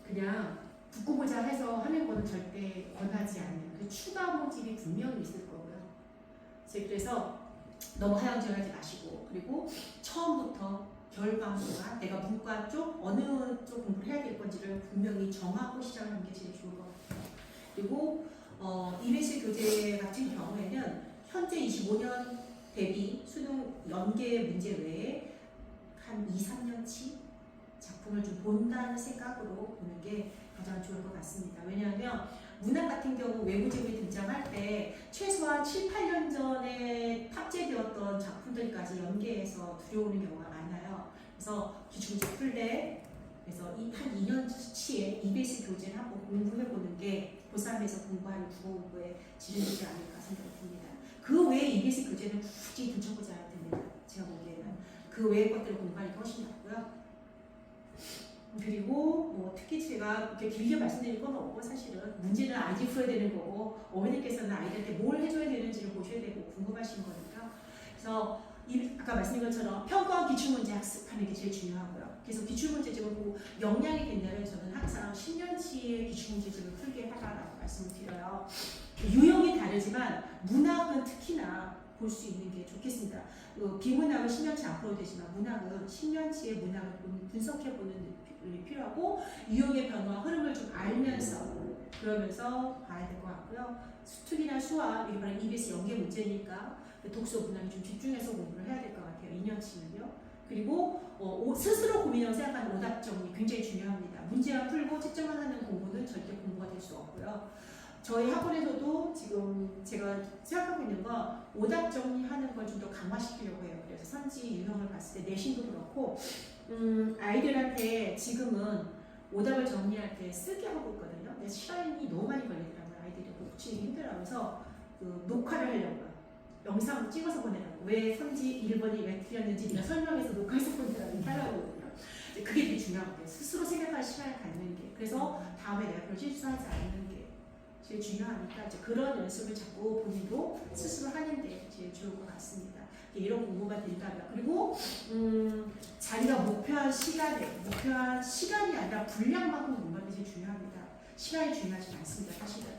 그냥 붙고 보자 해서 하는 거는 절대 권하지 않는 그 추가 모집이 분명히 있을 거고요. 그래서 너무 하향지원하지 마시고 그리고 처음부터 결과가 내가 문과 쪽 어느 쪽 공부를 해야 될 건지를 분명히 정하고 시작하는 게 제일 좋을 것 같아요. 그리고 EBS 교재 같은 경우에는 현재 25년 대비 수능 연계 문제 외에 한 2, 3년치 작품을 좀 본다는 생각으로 보는 게 가장 좋을 것 같습니다. 왜냐하면 문학 같은 경우 외부 제목이 등장할 때 최소한 7, 8년 전에 탑재되었던 작품들까지 연계해서 들여오는 경우가 많아요. 그래서 기출문제 풀때 그래서 한 2년치의 EBS 교재를 한번 공부해보는 게 고3에서 공부하는 국어공부에 지름되지 않을까 생각이 듭니다. 그 외에 EBS 교재는 굳이 들춰보지 않아도 됩니다. 제가 보기에는 그 외의 것들을 공부하는 게 훨씬 낫고요. 그리고 뭐 특히 제가 이렇게 길게 말씀드릴 건 없고 사실은 문제는 아이들이 풀어야 되는 거고 어머니께서는 아이들한테 뭘 해줘야 되는지를 보셔야 되고 궁금하신 거니까 그래서 아까 말씀드린 것처럼 평가와 기출문제 학습하는 게 제일 중요하고요. 그래서 기출문제집을 보고 역량이 된다면 저는 항상 10년치의 기출문제집을 풀게 하라고 말씀을 드려요. 유형이 다르지만 문학은 특히나 볼 수 있는 게 좋겠습니다. 비문학은 10년치 앞으로 되지만 문학은 10년치의 문학을 분석해보는 필요하고 유형의 변화, 흐름을 좀 알면서 그러면서 봐야 될 것 같고요. 수특이나 수학, 이게 바로 EBS 연계 문제니까 독서 문학에 좀 집중해서 공부를 해야 될 것 같아요. 2년치는요. 그리고 스스로 고민하고 생각하는 오답 정리 굉장히 중요합니다. 문제만 풀고 채점만 하는 공부는 절대 공부가 될 수 없고요. 저희 학원에서도 지금 제가 생각하고 있는 건 오답 정리하는 걸 좀 더 강화시키려고 해요. 그래서 선지 유형을 봤을 때 내신도 그렇고 아이들한테 지금은 오답을 정리할 때 쓰게 하고 있거든요. 근데 시간이 너무 많이 걸리더라고요. 아이들이 고치기 힘들어요. 그래서 녹화를 하려고요. 영상 찍어서 보내라고. 왜 선지 1번이 왜 틀렸는지 내가 설명해서 녹화해서 보내라고 하라거든요. 그게 되게 중요한 거예요. 스스로 생각할 시간을 갖는 게. 그래서 다음에 내가 그걸 실수하지 않는 게 제일 중요하니까 이제 그런 연습을 자꾸 본인도 스스로 하는 게 제일 좋을 것 같습니다. 이런 공부가 된다면 그리고 자기가 목표한 시간이 아니라 분량만큼 공부하는 게 제일 중요합니다. 시간이 중요하지 않습니다. 사실은.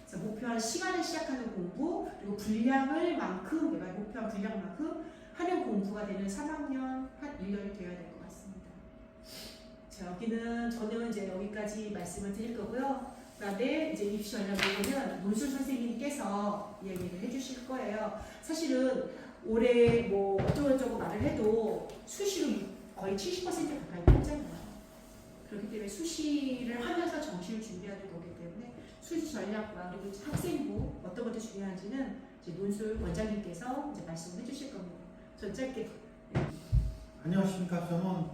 그래서 목표한 시간에 시작하는 공부 그리고 분량을만큼 내가 목표한 분량만큼 하는 공부가 되는 3학년 한 1년이 되어야 될 것 같습니다. 자, 저는 이제 여기까지 말씀을 드릴 거고요. 그다음에 이제 입시 관련 부분은 논술 선생님께서 이야기를 해주실 거예요. 사실은 올해 뭐 어쩌고저쩌고 말을 해도 수시로 거의 70% 가까이 했잖아요. 그렇기 때문에 수시를 하면서 정시를 준비하는 거기 때문에 수시 전략과 그리고 학생부 어떤 것도 중요한지는 이제 논술 원장님께서 이제 말씀을 해주실 겁니다. 전 짧게. 안녕하십니까. 저는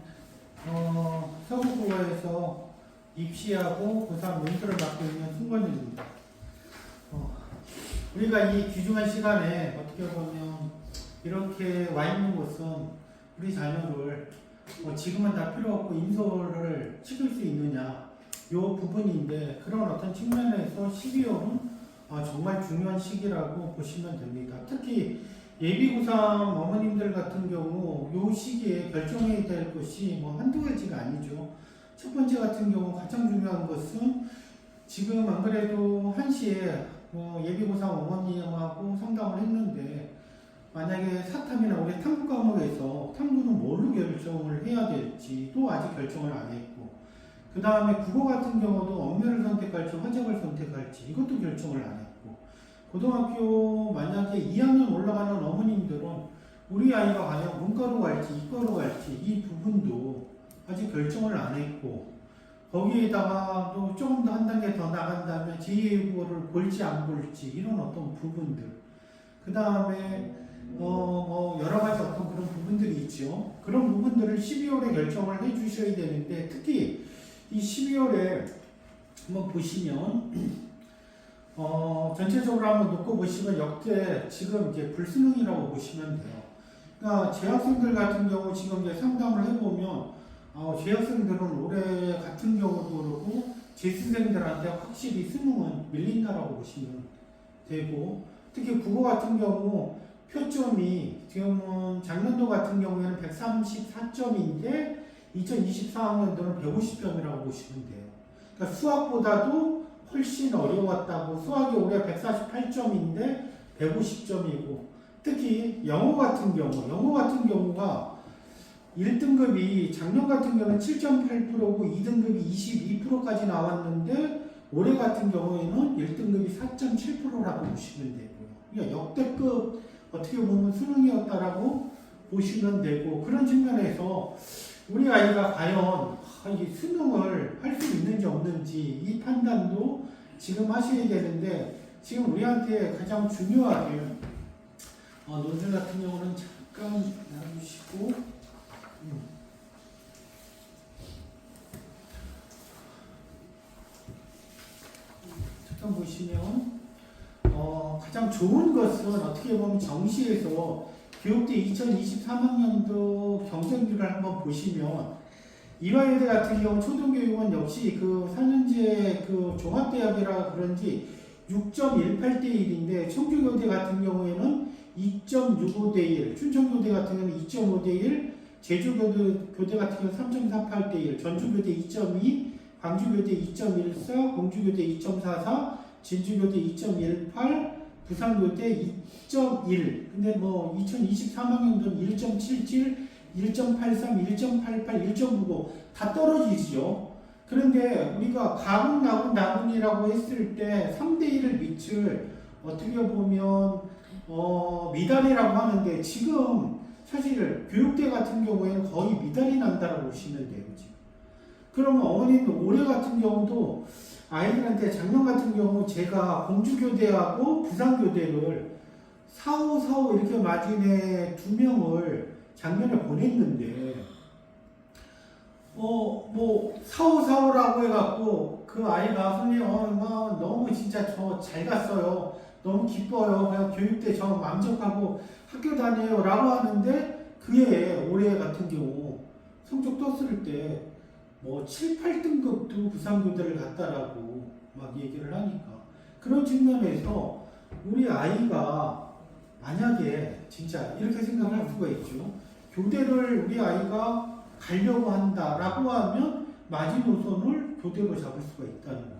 서구국어에서 입시하고 고3 논술을 맡고 있는 승관입니다. 우리가 이 귀중한 시간에 어떻게 보면 이렇게 와 있는 곳은 우리 자녀를 지금은 다 필요 없고 인솔을 시킬 수 있느냐 이 부분인데 그런 어떤 측면에서 12월은 정말 중요한 시기라고 보시면 됩니다. 특히 예비고3 어머님들 같은 경우 이 시기에 결정해야 될 것이 한두 가지가 아니죠. 첫 번째 같은 경우 가장 중요한 것은 지금 안 그래도 1시에 예비고3 어머님하고 상담을 했는데 만약에 사탐이나 우리 탐구 과목에서 탐구는 뭘로 결정을 해야 될지 또 아직 결정을 안 했고 그 다음에 국어 같은 경우도 언어를 선택할지 화작을 선택할지 이것도 결정을 안 했고 고등학교 만약에 2학년 올라가는 어머님들은 우리 아이가 과연 문과로 갈지 이과로 갈지 이 부분도 아직 결정을 안 했고 거기에다가 또 조금 더 한 단계 더 나간다면 제2외국어를 볼지 안 볼지 이런 어떤 부분들 그 다음에 여러 가지 어떤 그런 부분들이 있죠. 그런 부분들을 12월에 결정을 해 주셔야 되는데 특히 이 12월에 한번 보시면 전체적으로 한번 놓고 보시면 역대 지금 이제 불수능이라고 보시면 돼요. 그러니까 재학생들 같은 경우 지금 이제 상담을 해보면 재학생들은 올해 같은 경우도 그렇고 재수생들한테 확실히 수능은 밀린다라고 보시면 되고 특히 국어 같은 경우 표점이 지금은 작년도 같은 경우에는 134점인데 2024학년도는 150점이라고 보시면 돼요. 그러니까 수학보다도 훨씬 어려웠다고 수학이 올해 148점인데 150점이고 특히 영어 같은 경우가 1등급이 작년 같은 경우는 7.8%고 2등급이 22%까지 나왔는데 올해 같은 경우에는 1등급이 4.7%라고 보시면 되고요. 그러니까 역대급 어떻게 보면 수능이었다라고 보시면 되고, 그런 측면에서 우리 아이가 과연 이 수능을 할 수 있는지 없는지 이 판단도 지금 하셔야 되는데, 지금 우리한테 가장 중요하게 논술 같은 경우는 잠깐 놔주시고, 잠깐 보시면 가장 좋은 것은 어떻게 보면 정시에서 교육대 2023학년도 경쟁률을 한번 보시면, 이화여대 같은 경우 초등교육은 역시 그 4년제 그 종합대학이라 그런지 6.18대 1인데, 청주교대 같은 경우에는 2.65대 1, 춘천교대 같은 경우는 2.5대 1, 제주교대 같은 경우는 3.48대 1, 전주교대 2.2, 광주교대 2.14, 공주교대 2.44, 진주교대 2.18, 부산교대 2.1. 근데 뭐 2023학년도는 1.77, 1.83, 1.88, 1.95 다 떨어지죠. 그런데 우리가 가군, 나군, 나군이라고 했을 때 3대 1을 밑을 어떻게 보면 미달이라고 하는데, 지금 사실 교육대 같은 경우에는 거의 미달이 난다라고 보시면 돼요. 지금. 그러면 어머님도 올해 같은 경우도 아이들한테, 작년 같은 경우 제가 공주교대하고 부산교대를 4호, 4호 이렇게 마진에 2명을 작년에 보냈는데, 뭐 4호, 4호라고 해갖고 그 아이가 선생님 너무 진짜 저 잘 갔어요. 너무 기뻐요. 그냥 교육대 저 만족하고 학교 다녀요 라고 하는데, 그해 올해 같은 경우 성적 떴을 때 뭐 7, 8등급도 부산교대를 갔다라고 막 얘기를 하니까, 그런 측면에서 우리 아이가 만약에 진짜 이렇게 생각할 수가 있죠. 교대를 우리 아이가 가려고 한다라고 하면 마지노선을 교대로 잡을 수가 있다는 거예요.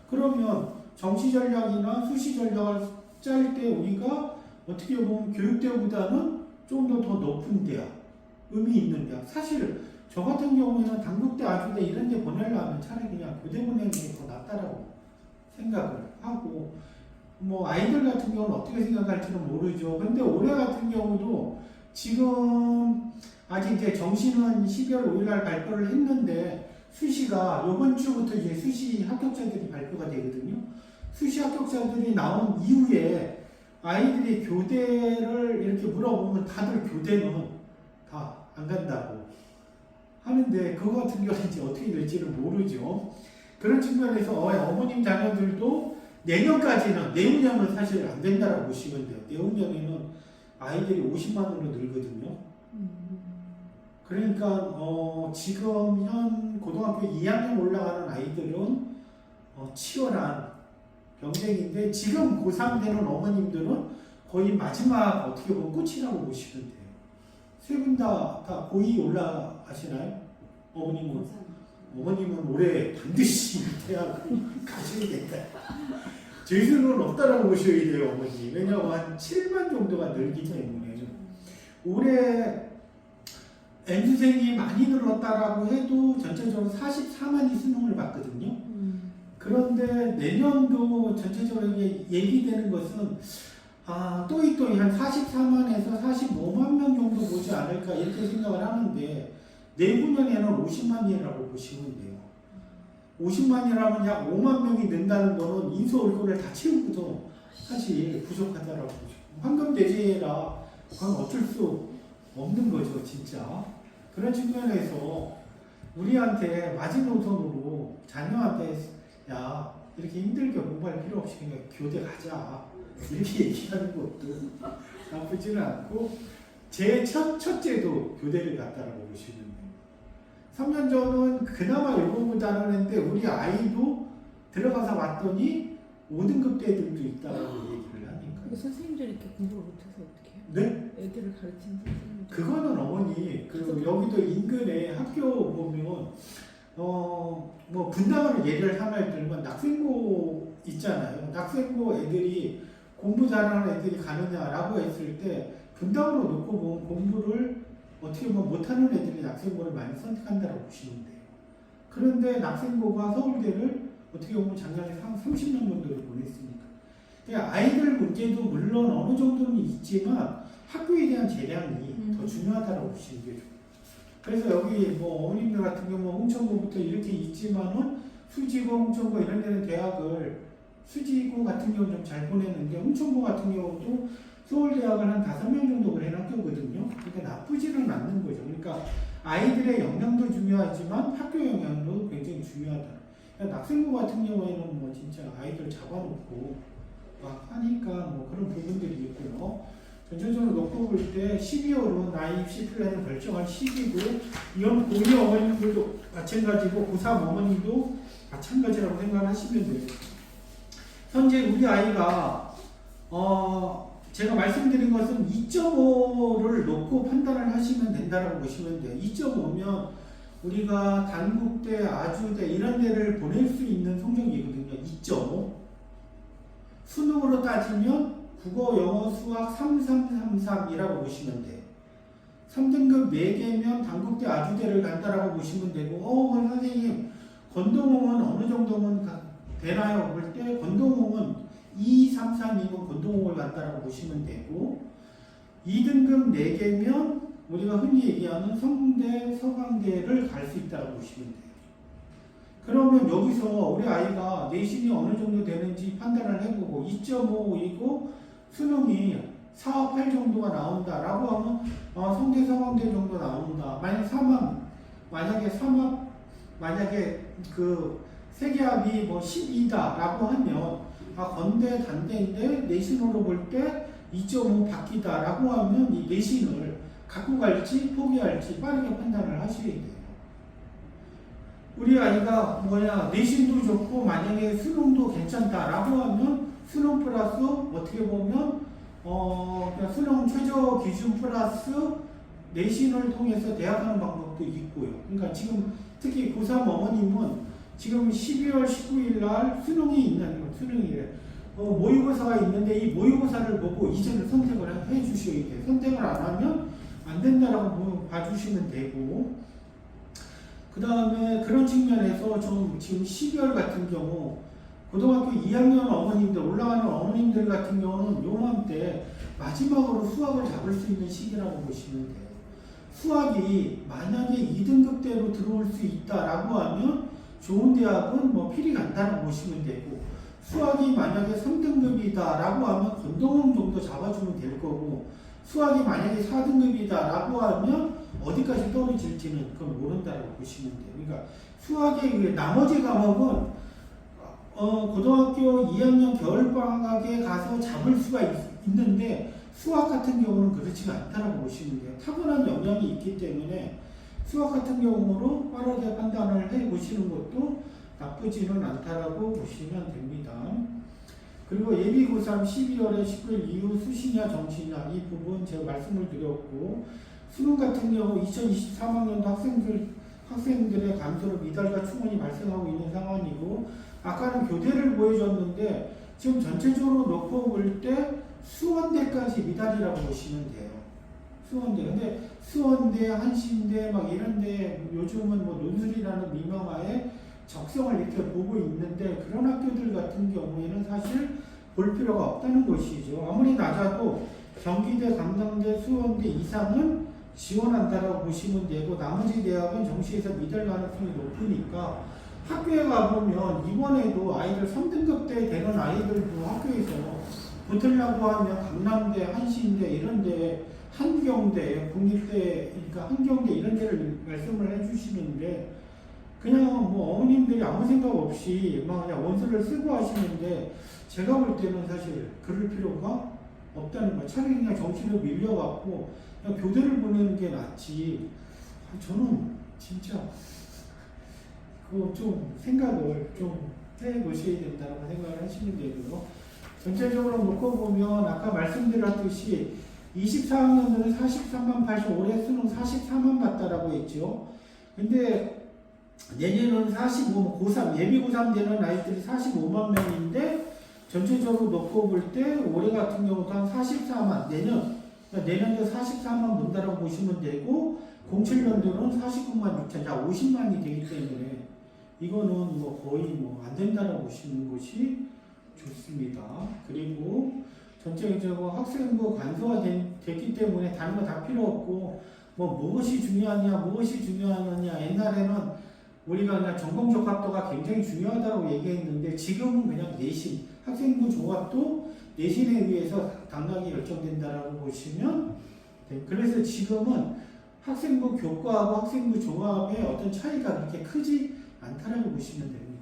그러면 정시 전략이나 수시 전략을 짤 때 우리가 어떻게 보면 교육대보다는 좀 더 높은 대학, 의미 있는 대학, 사실 저 같은 경우에는 당국대, 아주대 이런 데 보내려면 차라리 그냥 교대 보내는 게 더 낫다라고 생각을 하고, 뭐 아이들 같은 경우는 어떻게 생각할지는 모르죠. 근데 올해 같은 경우도 지금 아직 이제 정시는 12월 5일날 발표를 했는데, 수시가 이번 주부터 이제 수시 합격자들이 발표가 되거든요. 수시 합격자들이 나온 이후에 아이들이 교대를 이렇게 물어보면 다들 교대는 다 안 간다고 하는데, 그거 같은 경우는 이제 어떻게 될지는 모르죠. 그런 측면에서 어머님 자녀들도 내년까지는, 내후년은 사실 안 된다라고 보시면 돼요. 내후년에는 아이들이 50만으로 늘거든요. 그러니까 지금 현 고등학교 2학년 올라가는 아이들은 치열한 경쟁인데, 지금 고3 되는 어머님들은 거의 마지막 어떻게 보면 끝이라고 보시면 돼요. 세 분 다 고2 올라가시나요? 어머님은 올해 반드시 대학 가셔야 된다. 재수는 없다라고 보셔야 돼요, 어머니. 왜냐하면 한 7만 정도가 늘기 때문에. 올해 N수생이 많이 늘었다라고 해도 전체적으로 44만이 수능을 봤거든요. 그런데 내년도 전체적으로 얘기되는 것은 또이 한 44만에서 45만 명 정도 보지 않을까 이렇게 생각을 하는데, 내후년에는 50만이라고 보시면 돼요. 50만이라면 약 5만 명이 는다는 거는 인수 얼굴을 다 채우고도 사실 부족하다라고 보죠. 황금대제라 그건 어쩔 수 없는 거죠, 진짜. 그런 측면에서 우리한테 마지노선으로 자녀한테 야 이렇게 힘들게 공부할 필요 없이 그냥 교대 가자 이렇게 얘기하는 것도 나쁘지는 않고, 제 첫째도 교대를 갔다라고 보시면 돼요. 3년 전은 그나마 일본보다는 했는데, 우리 아이도 들어가서 봤더니 5등급 애들도 있다라고 얘기를 하니까. 근데 선생님들이 이렇게 공부를 못해서 어떻게 해요? 네? 애들을 가르치는 선생님들. 그거는 어머니, 그리고 여기도 인근에 학교 보면 뭐 분당을 예를 하나 들면 낙생고 있잖아요. 낙생고 애들이 공부 잘하는 애들이 가느냐라고 했을 때, 분당으로 놓고 보면 공부를 어떻게 보면 못하는 애들이 낙생고를 많이 선택한다고 보시면 돼요. 그런데 낙생고가 서울대를 어떻게 보면 작년에 30명 정도를 보냈으니까 그러니까 아이들 문제도 물론 어느 정도는 있지만 학교에 대한 재량이 더 중요하다고 보시는 게 좋아요. 그래서 여기 뭐 어머님들 같은 경우 홍천구부터 이렇게 있지만은 수지고 홍천구 이런 데는 대학을 수지고 같은 경우는 좀 잘 보내는데 홍천구 같은 경우도 서울대학을 한 5명 정도 보낸 학교거든요. 그러니까 나쁘지는 않는 거죠. 그러니까 아이들의 영향도 중요하지만 학교 영향도 굉장히 중요하다. 그러니까 낙생구 같은 경우에는 뭐 진짜 아이들 잡아놓고 막 하니까 뭐 그런 부분들이 있고요. 전체적으로 놓고 볼 때 12월은 아이 입시 플랜을 결정할 시기고 이건 고2 어머님들도 마찬가지고 고3 어머님도 마찬가지라고 생각하시면 돼요. 현재 우리 아이가 제가 말씀드린 것은 2.5를 놓고 판단을 하시면 된다고 보시면 돼요. 2.5면 우리가 단국대, 아주대 이런 데를 보낼 수 있는 성적이거든요. 2.5. 수능으로 따지면 국어, 영어, 수학 3333이라고 보시면 돼요. 3등급 4개면 단국대, 아주대를 간다라고 보시면 되고 선생님 권동홍은 어느 정도면 되나요? 볼 때 권동홍은 233이면 권동홍을 간다라고 보시면 되고 2등급 4개면 우리가 흔히 얘기하는 성대, 서강대를 갈 수 있다고 보시면 돼요. 그러면 여기서 우리 아이가 내신이 어느 정도 되는지 판단을 해보고 2.5이고 수능이 4, 8 정도가 나온다라고 하면 성대, 서강대 정도 나온다. 만약에 그 세계합이 뭐 12다라고 하면 건대, 단대인데 내신으로 볼 때 2.5 바뀌다라고 하면 이 내신을 갖고 갈지 포기할지 빠르게 판단을 하셔야 돼요. 우리 아이가 내신도 좋고 만약에 수능도 괜찮다라고 하면 수능 플러스 어떻게 보면 그냥 수능 최저 기준 플러스 내신을 통해서 대학하는 방법도 있고요. 그러니까 지금 특히 고3 어머님은 지금 12월 19일 날 수능이 모의고사가 있는데 이 모의고사를 보고 이제는 선택을 해 주셔야 돼요. 선택을 안 하면 안 된다라고 봐주시면 되고 그 다음에 그런 측면에서 좀 지금 12월 같은 경우 고등학교 2학년 어머님들 올라가는 어머님들 같은 경우는 요맘때 마지막으로 수학을 잡을 수 있는 시기라고 보시면 돼요. 수학이 만약에 2등급대로 들어올 수 있다라고 하면 좋은 대학은 뭐 필히 간다라고 보시면 되고 수학이 만약에 3등급이다라고 하면 권동홍 정도 잡아주면 될 거고 수학이 만약에 4등급이다라고 하면 어디까지 떨어질지는 그건 모른다라고 보시면 돼요. 그러니까 수학의 나머지 과목은 고등학교 2학년 겨울방학에 가서 잡을 수가 있는데 수학 같은 경우는 그렇지가 않다라고 보시면 돼요. 타고난 영향이 있기 때문에 수학 같은 경우로 빠르게 판단을 해 보시는 것도 나쁘지는 않다라고 보시면 됩니다. 그리고 예비고3 12월에 19일 이후 수시냐 정시냐 이 부분 제가 말씀을 드렸고 수능 같은 경우 2023학년도 학생들의 감소로 미달과 충원이 발생하고 있는 상황이고 아까는 교대를 보여줬는데 지금 전체적으로 놓고 볼 때 수원대까지 미달이라고 보시면 돼요. 수원대. 근데 수원대, 한신대 막 이런데 요즘은 뭐 논술이라는 미명하에 적성을 이렇게 보고 있는데 그런 학교들 같은 경우에는 사실 볼 필요가 없다는 것이죠. 아무리 낮아도 경기대, 강남대, 수원대 이상은 지원한다라고 보시면 되고 나머지 대학은 정시에서 미달 가능성이 높으니까 학교에 가보면 이번에도 아이들 3등급 때 되는 아이들도 학교에서 붙으려고 하면 강남대, 한신대 이런데 한경대, 국립대, 그러니까 한경대 이런 데를 말씀을 해주시는데 그냥 뭐 어머님들이 아무 생각 없이 막 그냥 원서를 쓰고 하시는데 제가 볼 때는 사실 그럴 필요가 없다는 거예요. 차라리 그냥 정시로 밀려갖고 그냥 교대를 보내는 게 낫지. 저는 진짜 그거 좀 생각을 좀 해보셔야 된다고 생각을 하시면 되고요. 전체적으로 놓고 보면 아까 말씀드렸듯이 24학년들은 43만 80, 올해 수능 44만 봤다라고 했죠. 근데 내년은 고3, 예비 고3 되는 아이들이 45만 명인데 전체적으로 놓고 볼 때 올해 같은 경우도 한 44만, 내년도 44만 본다라고 보시면 되고 07년도는 49만 6천, 자 50만이 되기 때문에 이거는 뭐 거의 뭐 안 된다라고 보시는 것이 좋습니다. 그리고 전체적으로 학생부 간소화됐기 때문에 다른 거 다 필요 없고 뭐 무엇이 중요하냐 옛날에는 우리가 그냥 전공 적합도가 굉장히 중요하다고 얘기했는데 지금은 그냥 내신 학생부 종합도 내신에 의해서 당락이 결정된다라고 보시면 그래서 지금은 학생부 교과하고 학생부 종합의 어떤 차이가 그렇게 크지 않다라고 보시면 됩니다.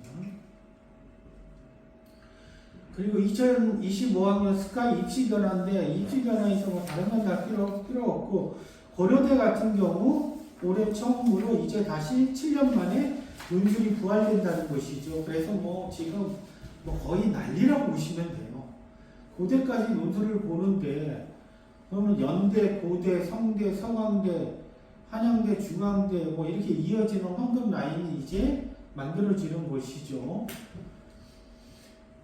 그리고 2025학년 스카이 입시 변화인데 입시 변화에서 뭐 다른 건 다 필요 없고 고려대 같은 경우 올해 처음으로 이제 다시 7년 만에 논술이 부활된다는 것이죠. 그래서 뭐 지금 뭐 거의 난리라고 보시면 돼요. 고대까지 논술을 보는데 그러면 연대, 고대, 성대, 서강대, 한양대, 중앙대 뭐 이렇게 이어지는 황금 라인이 이제 만들어지는 것이죠.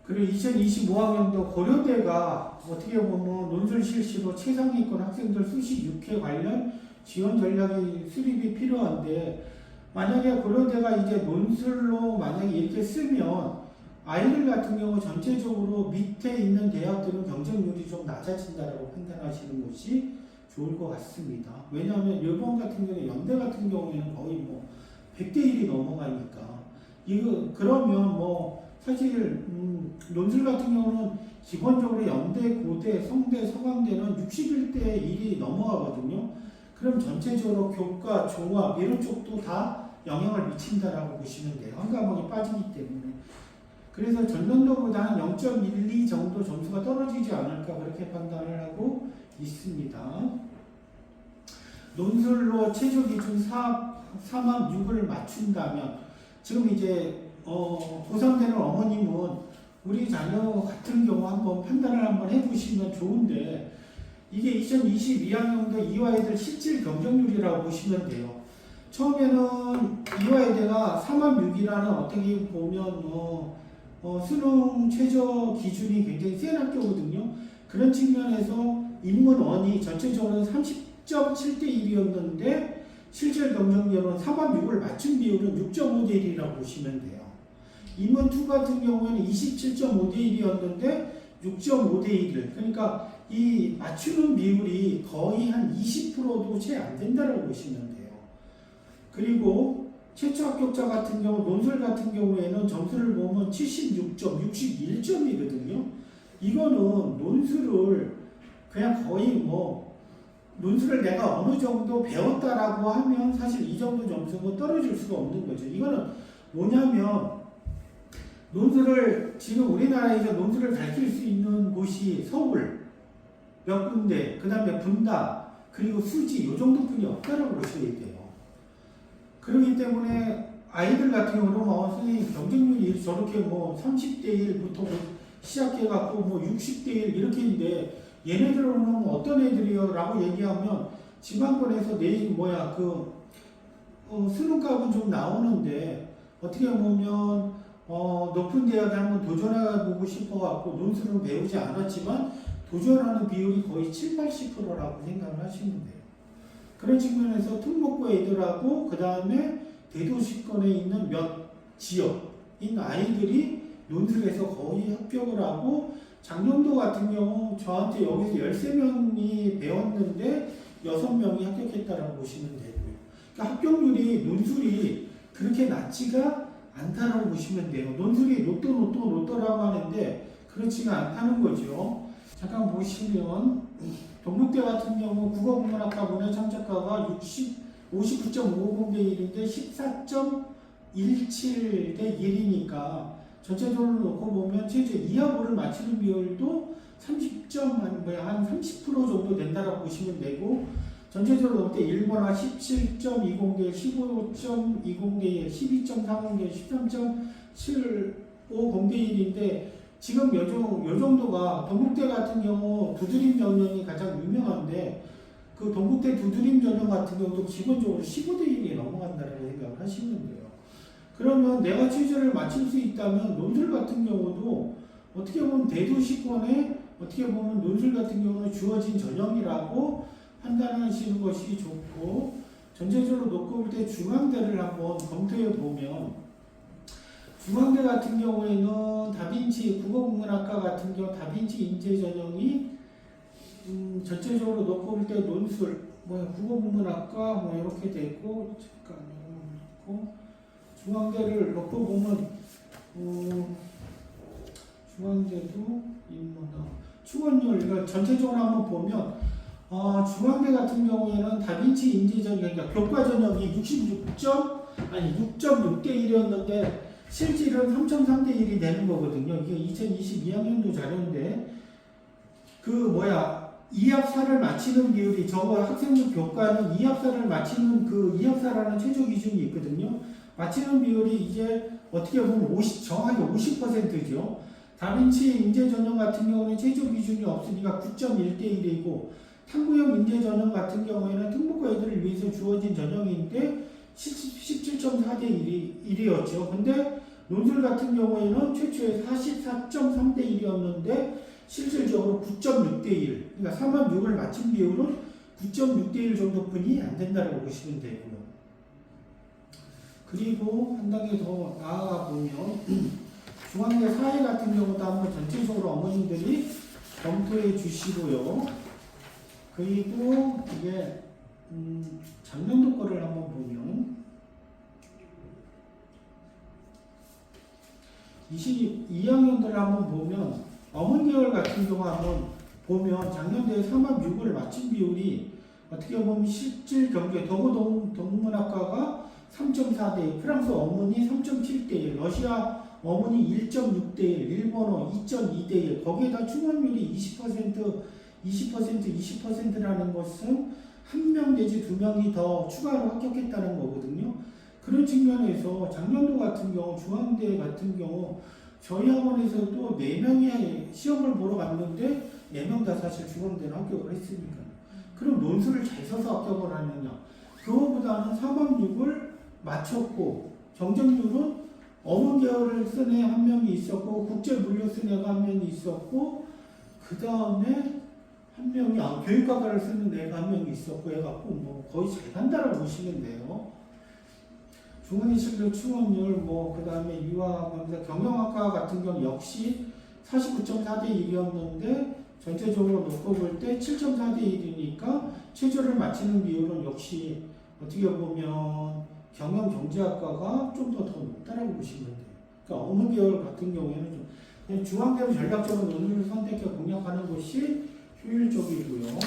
그리고 2025학년도 고려대가 어떻게 보면 논술 실시로 최상위권 학생들 수시 6회 관련 지원 전략이 수립이 필요한데 만약에 고려대가 이제 논술로 만약에 이렇게 쓰면 아이들 같은 경우 전체적으로 밑에 있는 대학들은 경쟁률이 좀 낮아진다라고 판단하시는 것이 좋을 것 같습니다. 왜냐하면 일본 같은 경우 연대 같은 경우에는 거의 뭐 100대 1이 넘어가니까 이거 그러면 뭐 사실 논술 같은 경우는 기본적으로 연대, 고대, 성대, 서강대는 61대 1이 넘어가거든요. 그럼 전체적으로 교과, 종합 이런 쪽도 다 영향을 미친다라고 보시면 돼요. 한 과목이 빠지기 때문에. 그래서 전년도보다 한 0.12 정도 점수가 떨어지지 않을까 그렇게 판단을 하고 있습니다. 논술로 최저 기준 4만 6을 맞춘다면 지금 이제 고3 되는 어머님은 우리 자녀 같은 경우 한번 판단을 한번 해보시면 좋은데 이게 2022학년도 이화여대 실질 경쟁률이라고 보시면 돼요. 처음에는 이화여대가 4만 6이라는 어떻게 보면 수능 최저 기준이 굉장히 센 학교거든요. 그런 측면에서 인문원이 전체적으로 30.7대 1이었는데 실질 경쟁률은 4만 6을 맞춘 비율은 6.5대 1이라고 보시면 돼요. 인문2 같은 경우에는 27.5대 1이었는데 6.5대 1을 그러니까 이 맞추는 비율이 거의 한 20%도 채 안 된다라고 보시면 돼요. 그리고 최초 합격자 같은 경우 논술 같은 경우에는 점수를 보면 76점, 61점이거든요. 이거는 논술을 그냥 거의 뭐 논술을 내가 어느 정도 배웠다라고 하면 사실 이 정도 점수는 떨어질 수가 없는 거죠. 이거는 뭐냐면 논술을 지금 우리나라에서 논술을 가르칠 수 있는 곳이 서울 몇 군데, 그 다음에 분당, 그리고 수지 이 정도뿐이 없다라고 보셔야 돼요. 그렇기 때문에 아이들 같은 경우는 선생님 경쟁률이 저렇게 뭐 30대 1부터 시작해갖고 뭐 60대 1 이렇게인데 얘네들은 어떤 애들이요? 라고 얘기하면 지방권에서 수능값은 좀 나오는데 어떻게 보면 높은 대학에 한번 도전해보고 싶어갖고 논술은 배우지 않았지만 도전하는 비율이 거의 70~80%라고 생각을 하시면 돼요. 그런 측면에서 특목고 애들하고 그 다음에 대도시권에 있는 몇 지역인 아이들이 논술에서 거의 합격을 하고 작년도 같은 경우 저한테 여기서 13명이 배웠는데 6명이 합격했다라고 보시면 되고요. 그러니까 합격률이 논술이 그렇게 낮지가 않다라고 보시면 돼요. 논술이 로또라고 하는데 그렇지가 않다는 거죠. 잠깐 보시면 동국대 같은 경우 국어국문학과 문화 참작과가 59.550대 1인데 14.17대 1이니까 전체적으로 놓고 보면 최저 2하 5를 맞추는 비율도 30한 30% 정도 된다라고 보시면 되고 전체적으로 놓을 때 일본화 17.20대 15.20대 12.30대 13.750대 1인데 지금 요 정도가 동국대 같은 경우 두드림 전형이 가장 유명한데 그 동국대 두드림 전형 같은 경우도 기본적으로 15대 1이 넘어간다는 생각을 하시면 돼요. 그러면 내가 최저를 맞출 수 있다면 논술 같은 경우도 어떻게 보면 대도시권에 어떻게 보면 논술 같은 경우는 주어진 전형이라고 판단하시는 것이 좋고 전체적으로 놓고 볼 때 중앙대를 한번 검토해 보면 중앙대 같은 경우에는 다빈치 국어국문학과 같은 경우 다빈치 인재 전형이 전체적으로 놓고 볼 때 논술 국어국문학과 이렇게 돼 있고 잠깐만요. 중앙대를 놓고 보면 중앙대도 인문학 충원율 이거 전체적으로 한번 보면 중앙대 같은 경우에는 다빈치 인재 전형 그러니까 교과 전형이 6.6대 1이었는데 실질은 3.3대 1이 되는 거거든요. 이게 2022학년도 자료인데 2합사를 마치는 비율이 저거 학생부 교과는 2합사를 마치는 그 2합사라는 최저 기준이 있거든요. 마치는 비율이 이제 어떻게 보면 정확하게 50%죠. 다빈치 인재 전형 같은 경우는 최저 기준이 없으니까 9.1대 1이고 탐구형 인재 전형 같은 경우에는 특목고 애들을 위해서 주어진 전형인데 17.4대 1이었죠. 근데 논술 같은 경우에는 최초에 44.3대 1이었는데 실질적으로 9.6대 1. 그러니까 3학 6을 마친 비율은 9.6대 1 정도뿐이 안 된다고 보시면 되고요. 그리고 한 단계 더 나아가 보면 중앙대 사회 같은 경우도 한번 전체적으로 어머님들이 검토해 주시고요. 그리고 이게 작년도 거를 한번 보면 22학년들을 한번 보면 어문계열 같은 경우 한번 보면 작년도에 3합 6을 마친 비율이 어떻게 보면 실질 경제 동문학과가 3.4대 1, 프랑스 어문이 3.7대 1, 러시아 어문이 1.6대 1, 일본어 2.2대 1, 거기에다 충원율이 20%라는 것은 한 명 내지 두 명이 더 추가로 합격했다는 거거든요. 그런 측면에서 작년도 같은 경우 중앙대 같은 경우 저희 학원에서도 4명이 시험을 보러 갔는데 4명 다 사실 중앙대는 합격을 했으니까. 그럼 논술을 잘 써서 합격을 하느냐. 그거보다는 3합 6을 마쳤고 정정률은 어문 계열을 쓴 애 한 명이 있었고 국제 물류 쓴 애가 한 명이 있었고 그 다음에 한 명이 교육학과를 쓰는 애가 한 명이 있었고 해갖고 거의 잘 간다라고 보시면 돼요. 중원의 실력 충원율 그 다음에 유학 경영학과 같은 경우 역시 49.4대 1이었는데 전체적으로 놓고 볼 때 7.4대 1이니까 최저를 마치는 비율은 역시 어떻게 보면 경영경제학과가 좀 더 높다라고 보시면 돼요. 그러니까 어문 계열 같은 경우에는 좀 그냥 중앙대로 전략적으로 논술을 선택해 공략하는 것이 효율적이고요.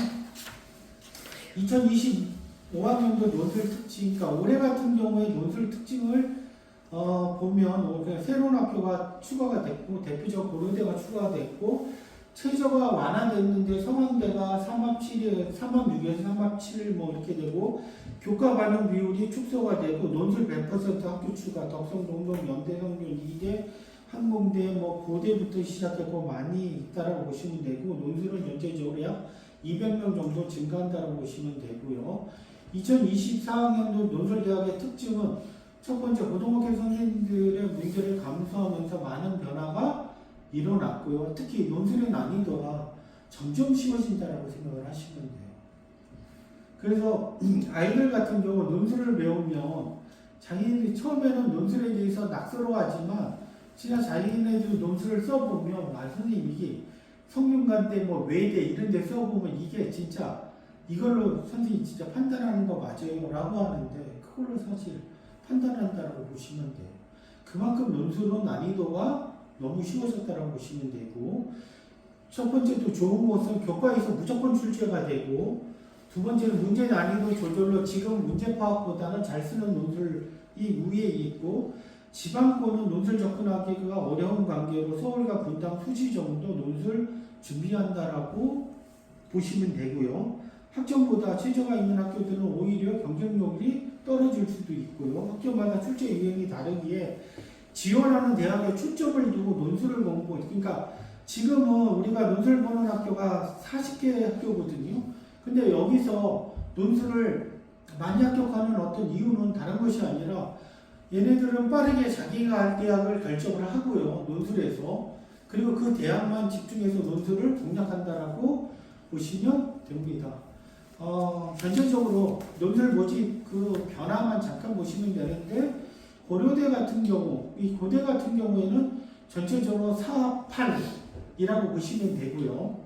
2025학년도 논술 특징, 그러니까 올해 같은 경우에 논술 특징을 보면 새로운 학교가 추가가 됐고 대표적 고려대가 추가됐고 최저가 완화됐는데 서강대가 3합 6에서 3합 7 이렇게 되고 교과 반영 비율이 축소가 되고 논술 100% 학교 추가 덕성 동동 연대성균 2대 항공대 고대부터 시작했고 많이 있다라고 보시면 되고 논술은 전체적으로 약 200명 정도 증가한다고 보시면 되고요. 2024학년도 논술대학의 특징은 첫 번째 고등학교 선생님들의 문제를 감수하면서 많은 변화가 일어났고요. 특히 논술의 난이도가 점점 쉬워진다라고 생각을 하시면 돼요. 그래서 아이들 같은 경우 논술을 배우면 자기들이 처음에는 논술에 대해서 낯설어하지만 진짜 자기네들 논술을 써보면 선생님 이게 성균관대 외대 이런 데 써보면 이게 진짜 이걸로 선생님 진짜 판단하는 거 맞아요 라고 하는데 그걸로 사실 판단한다라고 보시면 돼요. 그만큼 논술은 난이도가 너무 쉬워졌다라고 보시면 되고 첫 번째 또 좋은 것은 교과에서 무조건 출제가 되고 두 번째는 문제 난이도 조절로 지금 문제 파악보다는 잘 쓰는 논술이 우위에 있고 지방권은 논술 접근하기가 어려운 관계로 서울과 분당 수시 정도 논술 준비한다라고 보시면 되고요. 학점보다 최저가 있는 학교들은 오히려 경쟁력이 떨어질 수도 있고요. 학교마다 출제 유형이 다르기에 지원하는 대학에 초점을 두고 논술을 그러니까 지금은 우리가 논술 보는 학교가 40개 학교거든요. 근데 여기서 논술을 많이 합격하는 어떤 이유는 다른 것이 아니라 얘네들은 빠르게 자기가 할 대학을 결정을 하고요. 논술에서. 그리고 그 대학만 집중해서 논술을 공략한다라고 보시면 됩니다. 전체적으로 논술 모집 그 변화만 잠깐 보시면 되는데 고려대 같은 경우, 이 고대 같은 경우에는 전체적으로 4, 8이라고 보시면 되고요.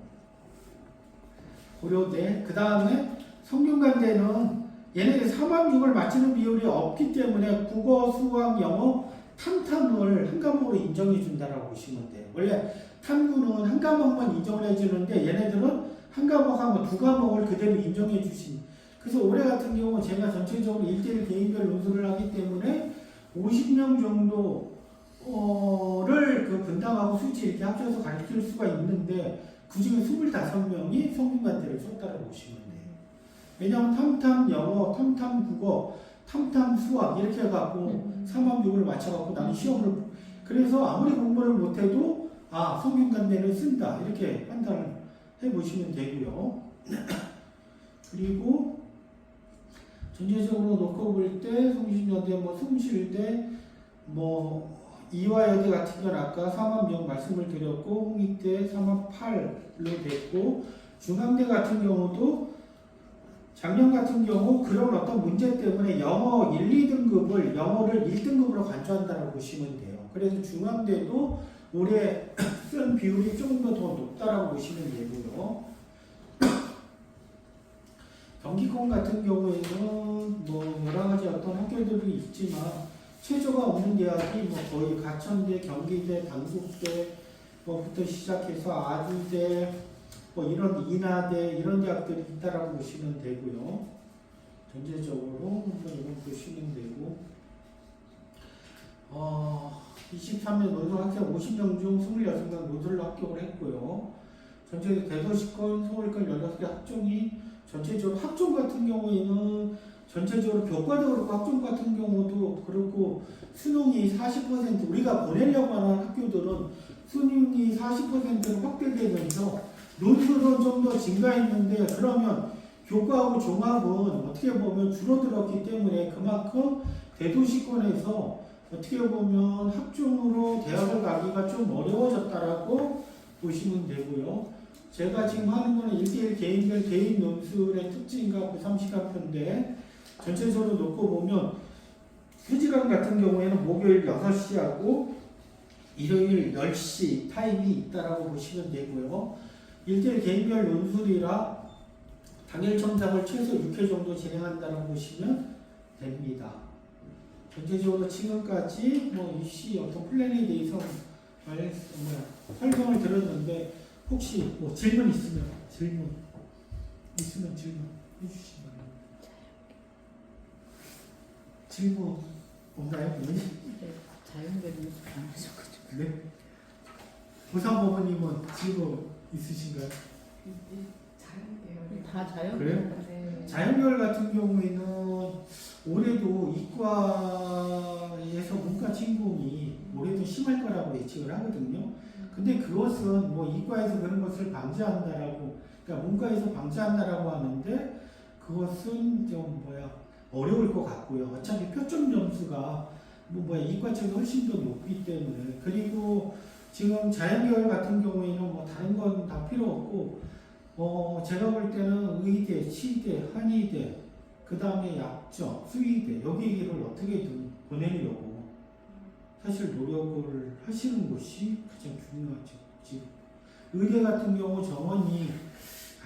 고려대. 그 다음에 성균관대는 얘네들 4만 6을 맞추는 비율이 없기 때문에 국어, 수학, 영어, 탐탐을 한 과목으로 인정해 준다라고 보시면 돼요. 원래 탐구는 한 과목만 인정을 해주는데 얘네들은 한 과목하고 두 과목을 그대로 인정해 주신. 그래서 올해 같은 경우 제가 전체적으로 1대1 개인별 논술을 하기 때문에 50명 정도를 그 분담하고 수치 이렇게 합쳐서 가르칠 수가 있는데 그 중에 25명이 성균관대를 썼다라고 보시면 돼요. 왜냐하면 탐탐 영어, 탐탐 국어, 탐탐 수학 이렇게 해갖고 3만 6을 맞춰갖고 나는 시험을 그래서 아무리 공부를 못해도 아 성균관대를 쓴다 이렇게 판단을 해보시면 되고요. 그리고 전체적으로 놓고 볼 때 성신여대, 뭐 숭실대, 뭐 이화여대 같은 경우는 아까 4만 명 말씀을 드렸고 홍익대 4만 8로 됐고 중앙대 같은 경우도 작년 같은 경우 그런 어떤 문제 때문에 영어 1, 2등급을 영어를 1등급으로 간주한다고 보시면 돼요. 그래서 중앙대도 올해 쓴 비율이 조금 더 높다라고 보시면 되고요. 경기권 같은 경우에는 뭐 여러 가지 어떤 학교들이 있지만 최저가 없는 대학이 뭐 거의 가천대, 경기대, 당국대 뭐부터 시작해서 아주대 뭐 이런 인하대 이런 대학들이 있다라고 보시면 되고요. 전체적으로 한번 보시면 되고 23년 논술 학생 50명 중 26명 논술로 합격을 했고요. 전체 대도시권, 서울권 16개 학종이 전체적으로 학종 같은 경우에는 전체적으로 교과도 그렇고 학종 같은 경우도 그렇고 수능이 40% 우리가 보내려고 하는 학교들은 수능이 40%로 확대되면서 논술은 좀 더 증가했는데 그러면 교과하고 종합은 어떻게 보면 줄어들었기 때문에 그만큼 대도시권에서 어떻게 보면 학종으로 대학을 가기가 좀 어려워졌다라고 보시면 되고요. 제가 지금 하는 거는 1대1 개인별 개인 논술의 특징과 93시간표인데 전체적으로 놓고 보면 휴지간 같은 경우에는 목요일 6시하고 일요일 10시 타임이 있다라고 보시면 되고요. 1대1 개인별 논술이라 당일 첨삭을 최소 6회 정도 진행한다고 보시면 됩니다. 전체적으로 지금까지 뭐 입시 어떤 플랜에 대해서 설명을 들었는데 혹시 뭐 질문 있으면 질문 해주시기 바랍니다. 질문 없나요? 자연별로 안 하셔가지고. 네. 보상법원님은 질문 있으신가요? 자연계열. 다 자연. 그래요? 네. 자연계열 같은 경우에는 올해도 이과에서 문과 침공이 올해도 심할 거라고 예측을 하거든요. 근데 그것은 뭐 이과에서 그런 것을 방지한다라고, 그러니까 문과에서 방지한다라고 하는데 그것은 좀 어려울 것 같고요. 어차피 표점 점수가 이과 쪽이 훨씬 더 높기 때문에. 그리고 지금 자연계열 같은 경우에는 뭐 다른 건 다 필요 없고 제가 볼 때는 의대, 치대, 한의대, 그 다음에 약점, 수의대 여기를 어떻게든 보내려고 사실 노력을 하시는 것이 가장 중요하죠. 지금 의대 같은 경우 정원이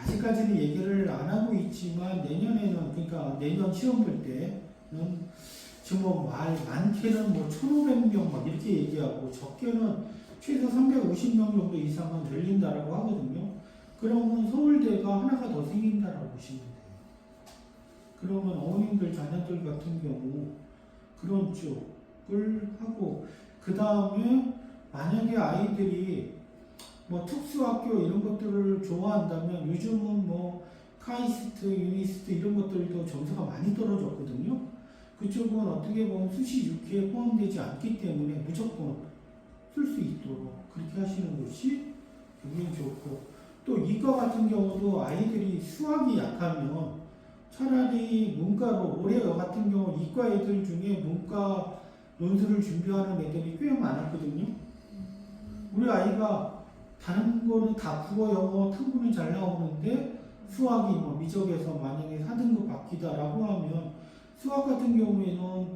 아직까지는 얘기를 안 하고 있지만 내년에는 그러니까 내년 시험 볼 때는 지금 많게는 1,500명 막 이렇게 얘기하고 적게는 최소 350명 정도 이상은 늘린다라고 하거든요. 그러면 서울대가 하나가 더 생긴다라고 보시면 돼요. 그러면 어머님들 자녀들 같은 경우 그런 쪽을 하고 그 다음에 만약에 아이들이 특수학교 이런 것들을 좋아한다면 요즘은 카이스트, 유니스트 이런 것들도 점수가 많이 떨어졌거든요. 그쪽은 어떻게 보면 수시 6회에 포함되지 않기 때문에 무조건 쓸 수 있도록 그렇게 하시는 것이 굉장히 좋고 또 이과 같은 경우도 아이들이 수학이 약하면 차라리 문과로 올해 같은 경우 이과 애들 중에 문과 논술을 준비하는 애들이 꽤 많았거든요. 우리 아이가 다른 거는 다 국어, 영어, 탐구는 잘 나오는데 수학이 미적에서 만약에 4등급 바뀌다라고 하면 수학 같은 경우에는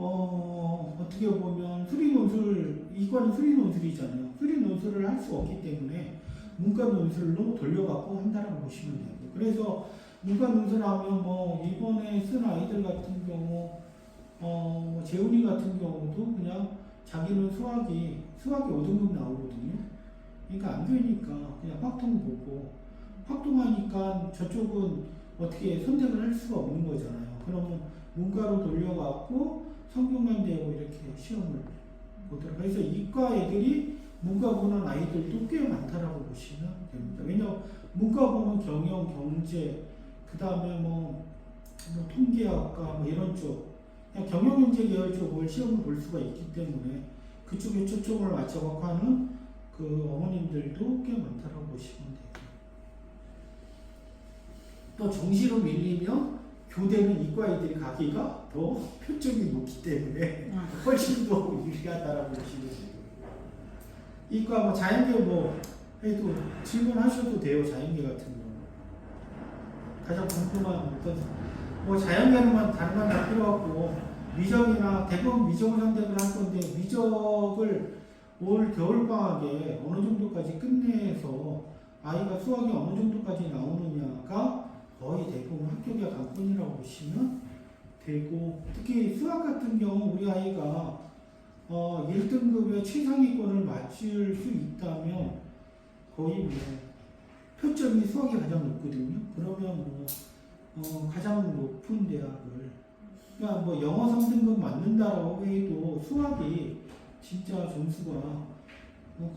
어떻게 보면 수리 논술, 이과는 수리 논술이잖아요. 수리 논술을 할 수 없기 때문에 문과 논술로 돌려갖고 한다라고 보시면 되고, 그래서 문과 논술하면 뭐 이번에 쓴 아이들 같은 경우 재훈이 같은 경우도 그냥 자기는 수학이 5등급 나오거든요. 그러니까 안 되니까 그냥 확통 보고, 확통하니까 저쪽은 어떻게 선택을 할 수가 없는 거잖아요. 그러면 문과로 돌려갖고 성적만 되고 이렇게 시험을 보더라고요. 그래서 이과 애들이 문과 보는 아이들도 꽤 많다라고 보시면 됩니다. 왜냐하면 문과 보면 경영, 경제, 그 다음에 뭐 통계학과 뭐 이런 쪽, 그냥 경영경제 계열 쪽을 시험을 볼 수가 있기 때문에 그쪽에 초점을 맞춰갖고 하는 그 어머님들도 꽤 많다라고 보시면 돼요. 또 정시로 밀리면 교대는 이과 애들이 가기가 더 표점이 높기 때문에 훨씬 더 유리하다라고 보시면 돼요. 이과 뭐 자연계 뭐 해도 질문하셔도 돼요. 자연계 같은 경우 가장 궁금한 어떤 뭐 자연계는 다른 건 다 필요 없고 미적이나 대부분 미적을 선택을 할 건데, 미적을 올 겨울방학에 어느 정도까지 끝내서 아이가 수학이 어느 정도까지 나오느냐가 거의 대부분 합격의 관건이라고 보시면 되고, 특히 수학 같은 경우 우리 아이가 1등급의 최상위권을 맞출 수 있다면 거의 뭐 표점이 수학이 가장 높거든요. 그러면 뭐 가장 높은 대학을, 그러니까 뭐 영어 3등급 맞는다라고 해도 수학이 진짜 점수가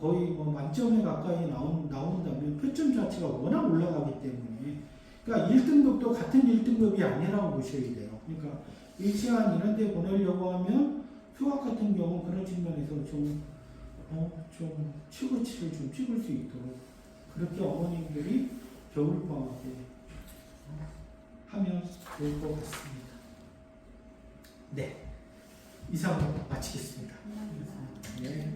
거의 뭐 만점에 가까이 나온다면 표점 자체가 워낙 올라가기 때문에, 그러니까 1등급도 같은 1등급이 아니라고 보셔야 돼요. 그러니까 일치한 이런 데 보내려고 하면 수학 같은 경우 그런 측면에서 좀 최고치를 좀 찍을 수 있도록 그렇게 어머님들이 겨울방학에 하면 좋을 것 같습니다. 네, 이상으로 마치겠습니다. 네.